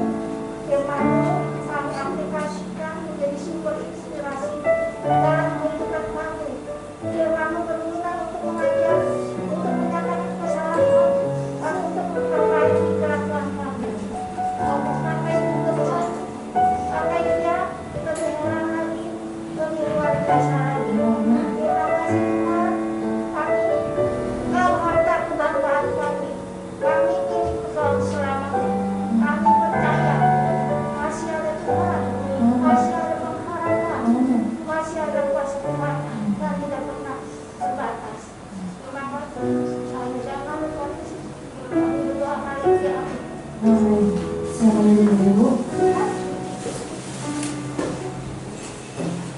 Firman-Mu kami aplikasikan menjadi sumber inspirasi dalam kehidupan kami. Firman-Mu berguna untuk mengajar, untuk menyatakan kesalahan, dan untuk memperbaiki kelakuan kami. Sampai juga Tuhan, sampai dia lebih heran lagi, lebih luar biasa lagi. Terima kasih Tuhan, kami Engkau harta kebanggaan kami. Kami milik Engkau selamanya. Kami percaya masih ada Tuhan, masih ada pengharapan, masih ada kuasa Tuhan dan tidak pernah terbatas. Terima kasih. Kami jangan berkondisi. Kami berdoa kali ini. Amin. Amin. Silakan duduk Ibu.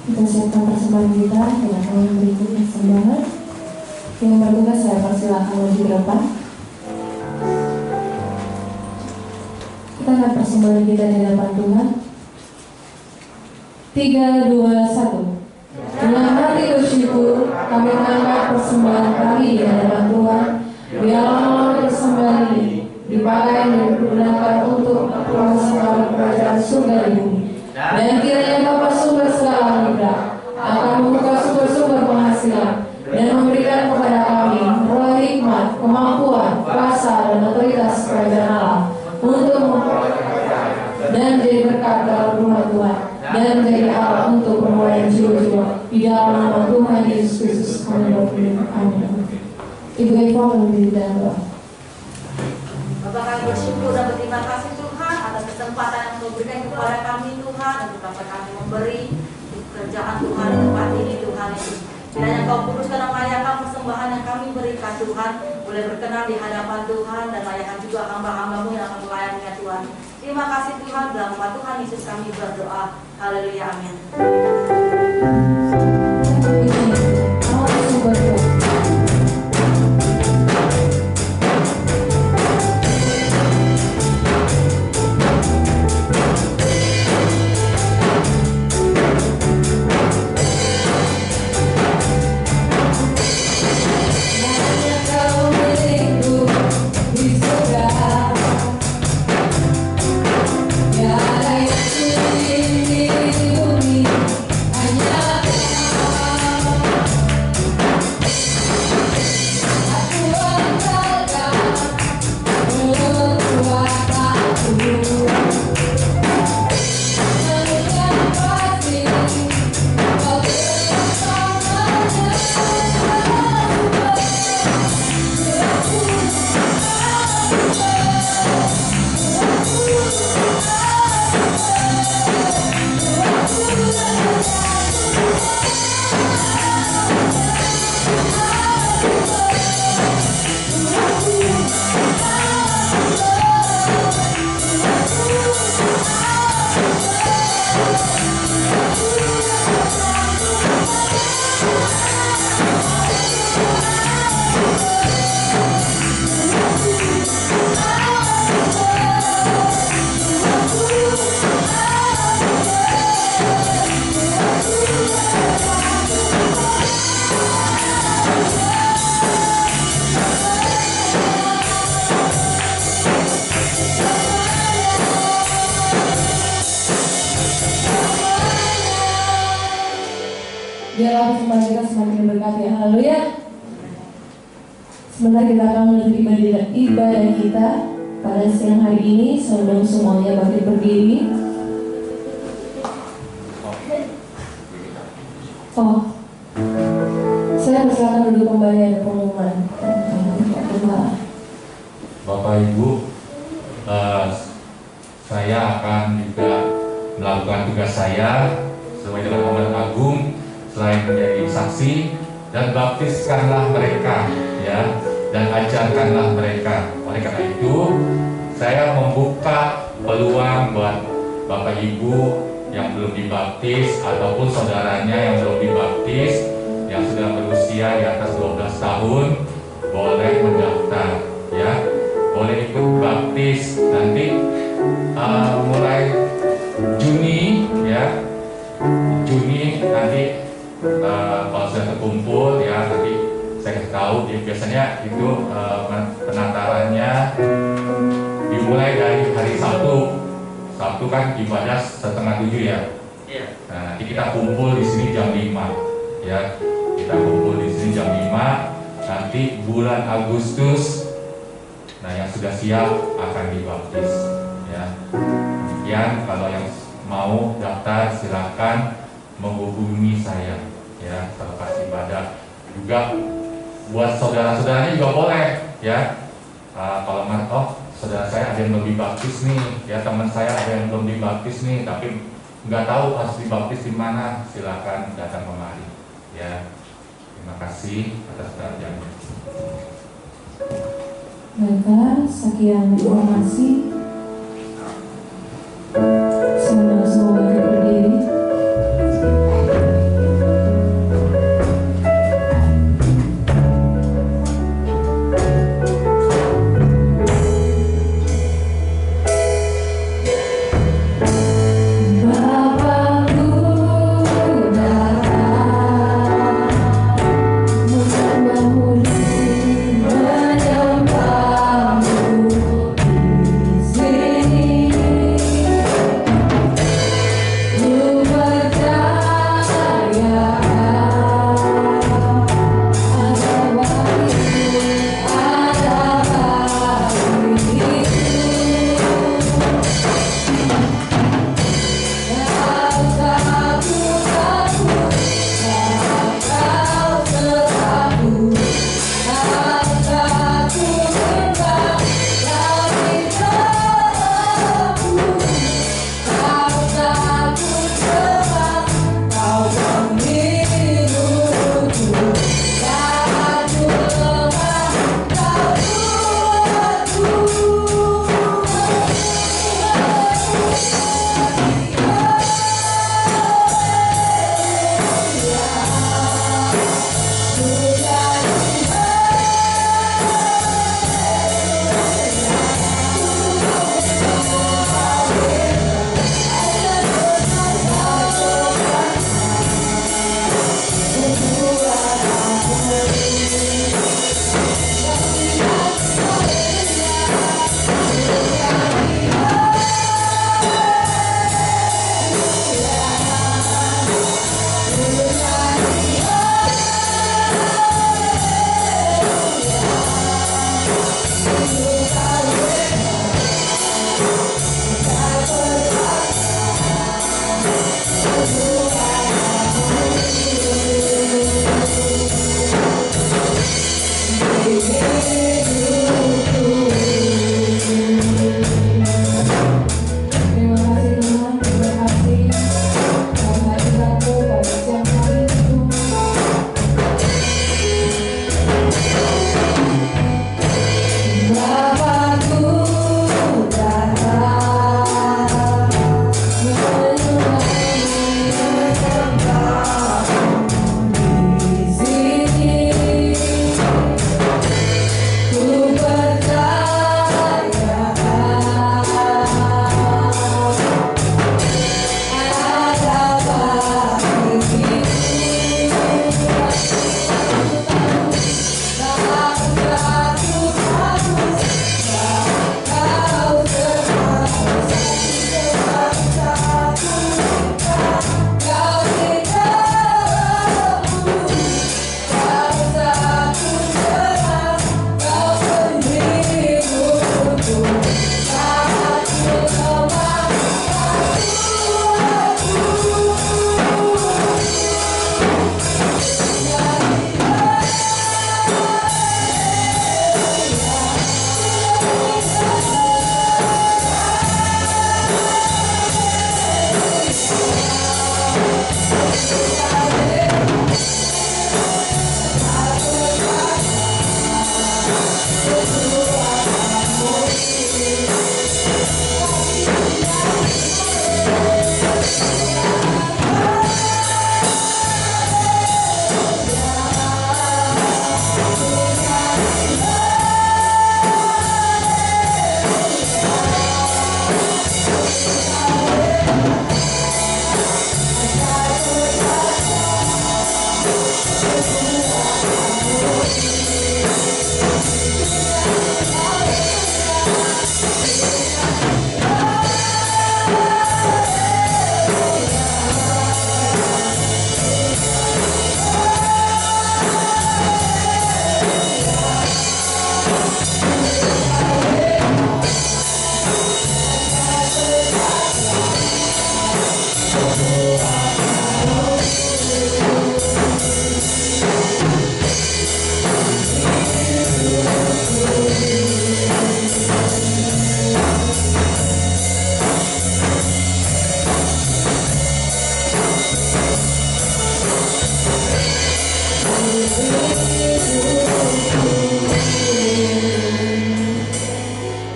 Kita siapkan persembahan kita dengan yang berikut persembahan. Yang bertugas saya persilakan maju ke depan. Kita akan persembahan kita di hadapan Tuhan. 3, 2, 1. Dengan hati bersyukur, kami mengangkat persembahan kami di hadapan Tuhan. Biarlah melalui persembahan ini dipakai dan digunakan untuk permasalahan kerajaan surga di bumi. Dan kiranya Bapa sumber segala anugerah akan membuka sumber-sumber penghasilan dan memberikan kepada kami roh hikmat, kemampuan, kuasa, dan otoritas kerajaan Allah untuk dan jadi berkat dalam rumah Tuhan dan menjadi Allah untuk permulaan jiwa-jiwa di dalam nama Tuhan Yesus Kristus kami berdoa. Amin. Ibu Eva memimpin kita doa. Bapak kami bersyukur dan berterima kasih Tuhan atas kesempatan yang Kau berikan kepada kami Tuhan untuk dapat kami memberi kerjaan Tuhan di tempat ini Tuhan Yesus. Kiranya Kau kuduskan dan melayakkan persembahan yang kami berikan Tuhan boleh berkenan di hadapan Tuhan dan layakkan juga hamba-hamba-Mu yang akan melayani ya Tuhan. Terima kasih Tuhan, dalam nama Tuhan Yesus kami berdoa. Haleluya, amin. Biarlah persembahan kita semakin berkati. Haleluya. Sebentar kita akan menutupi ibadah kita pada siang hari ini. Sebelum semuanya bangkit berdiri. Saya persilakan duduk kembali, ada pengumuman. Bapak Ibu, saya akan juga melakukan tugas saya sebagai amanat agung. Selain menjadi saksi, dan baptiskanlah mereka, ya, dan ajarkanlah mereka. Oleh karena itu, saya membuka peluang buat Bapak Ibu yang belum dibaptis ataupun saudaranya yang belum dibaptis, yang sudah berusia di atas 12 tahun, boleh mendaftar, ya, boleh ikut baptis nanti mulai Juni, ya, Juni nanti kalau sudah terkumpul, ya, nanti saya kasih tahu. Biasanya itu penatarannya dimulai dari hari Sabtu. Sabtu kan ibadah 6:30 ya. Iya. Nah, nanti kita kumpul di sini jam 5, ya. Kita kumpul di sini jam 5. Nanti bulan Agustus, nah yang sudah siap akan dibaptis, ya. Demikian, kalau yang mau daftar silakan menghubungi saya, ya, selepas ibadah. Juga buat saudara-saudaranya juga boleh, ya. Kalau saudara saya ada yang belum dibaptis nih, ya, teman saya ada yang belum dibaptis nih, tapi nggak tahu harus dibaptis di mana, silakan datang kemari, ya. Terima kasih atas perhatiannya. Baiklah, sekian informasi. Semua ikut berdiri. Menyembahmu di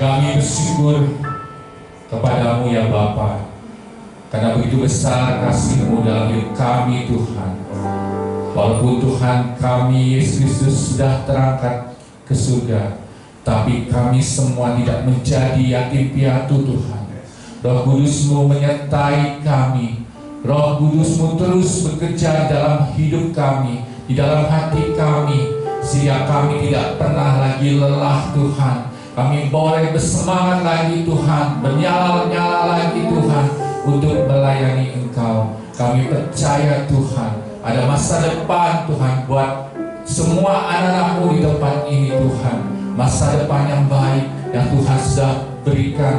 Kami bersyukur kepadamu ya Bapa, karena begitu besar kasih-Mu dalam hidup kami Tuhan. Walaupun Tuhan kami Yesus Kristus sudah terangkat ke surga, tapi kami semua tidak menjadi yatim piatu Tuhan. Roh Kudus-Mu menyertai kami. Roh Kudus-Mu terus bekerja dalam hidup kami, di dalam hati kami, sehingga kami tidak pernah lagi lelah Tuhan. Kami boleh bersemangat lagi Tuhan, bernyala-nyala lagi Tuhan untuk melayani Engkau. Kami percaya Tuhan, ada masa depan Tuhan buat semua anak-anak-Mu di tempat ini Tuhan. Masa depan yang baik yang Tuhan sudah berikan,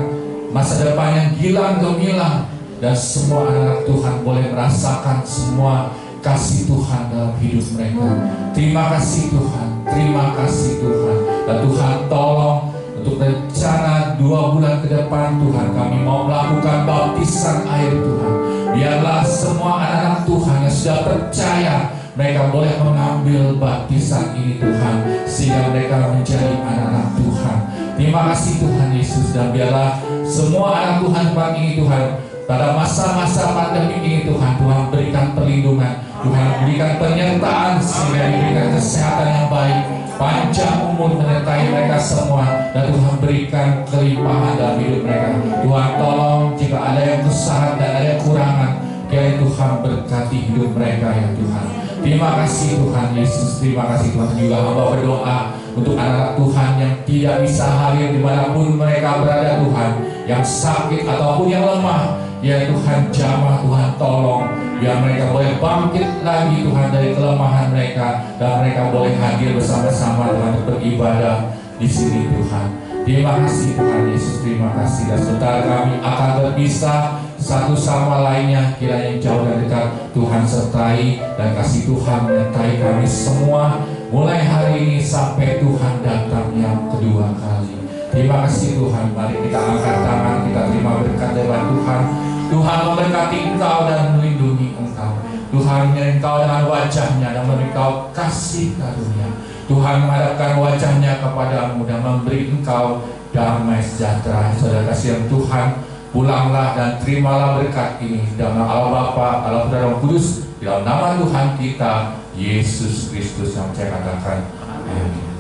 masa depan yang gilang gemilang, dan semua anak-anak Tuhan boleh merasakan semua kasih Tuhan dalam hidup mereka. Terima kasih Tuhan, terima kasih Tuhan. Dan Tuhan tolong untuk rencana 2 bulan ke depan Tuhan, kami mau melakukan baptisan air Tuhan. Biarlah semua anak-anak Tuhan yang sudah percaya, mereka boleh mengambil baptisan ini Tuhan, sehingga mereka menjadi anak-anak Tuhan. Terima kasih Tuhan Yesus. Dan biarlah semua anak Tuhan tempat ini Tuhan, pada masa-masa pandemi ini Tuhan, Tuhan berikan perlindungan, Tuhan berikan penyertaan, sehingga diberikan kesehatan yang baik, panjang umur menyertai mereka semua, dan Tuhan berikan kelimpahan dalam hidup mereka. Tuhan tolong jika ada yang kesalahan dan ada yang kurangan, kiranya Tuhan berkati hidup mereka ya Tuhan. Terima kasih Tuhan Yesus, terima kasih Tuhan. Juga hamba berdoa untuk anak Tuhan yang tidak bisa hadir dimanapun mereka berada Tuhan, yang sakit ataupun yang lemah. Ya Tuhan, jamah Tuhan tolong, biar mereka boleh bangkit lagi Tuhan dari kelemahan mereka, dan mereka boleh hadir bersama-sama Tuhan untuk beribadah di sini Tuhan. Terima kasih Tuhan Yesus, terima kasih. Dan sebentar kami akan berpisah satu sama lainnya, kiranya jauh dan dekat Tuhan sertai dan kasih Tuhan menyertai kami semua mulai hari ini sampai Tuhan datang yang kedua kali. Terima kasih Tuhan. Mari kita angkat tangan, kita terima berkat dari Tuhan. Tuhan memberkati engkau dan melindungi engkau. Tuhan menyertai engkau dengan wajahnya dan memberi engkau kasih karunia. Tuhan menghadapkan wajahnya kepadamu dan memberi engkau damai sejahtera. Saudara kasih yang Tuhan, pulanglah dan terimalah berkat ini dalam nama Allah Bapa, Allah Putra dan Roh Kudus, di dalam nama Tuhan kita Yesus Kristus yang saya katakan. Amin.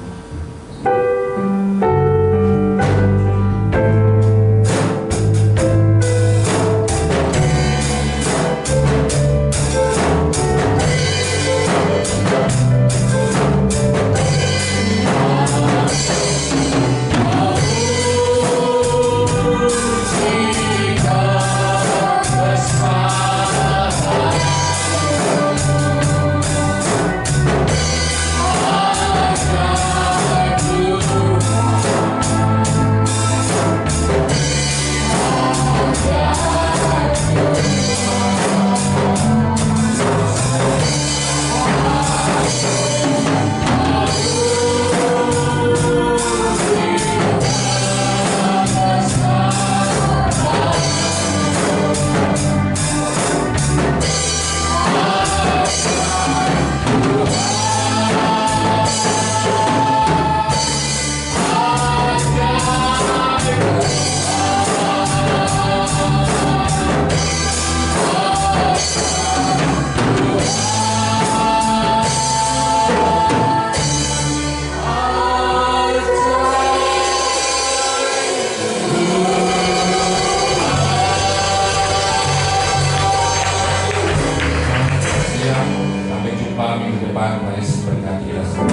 Sampai jumpa minggu depan. Mari berkati kita semua.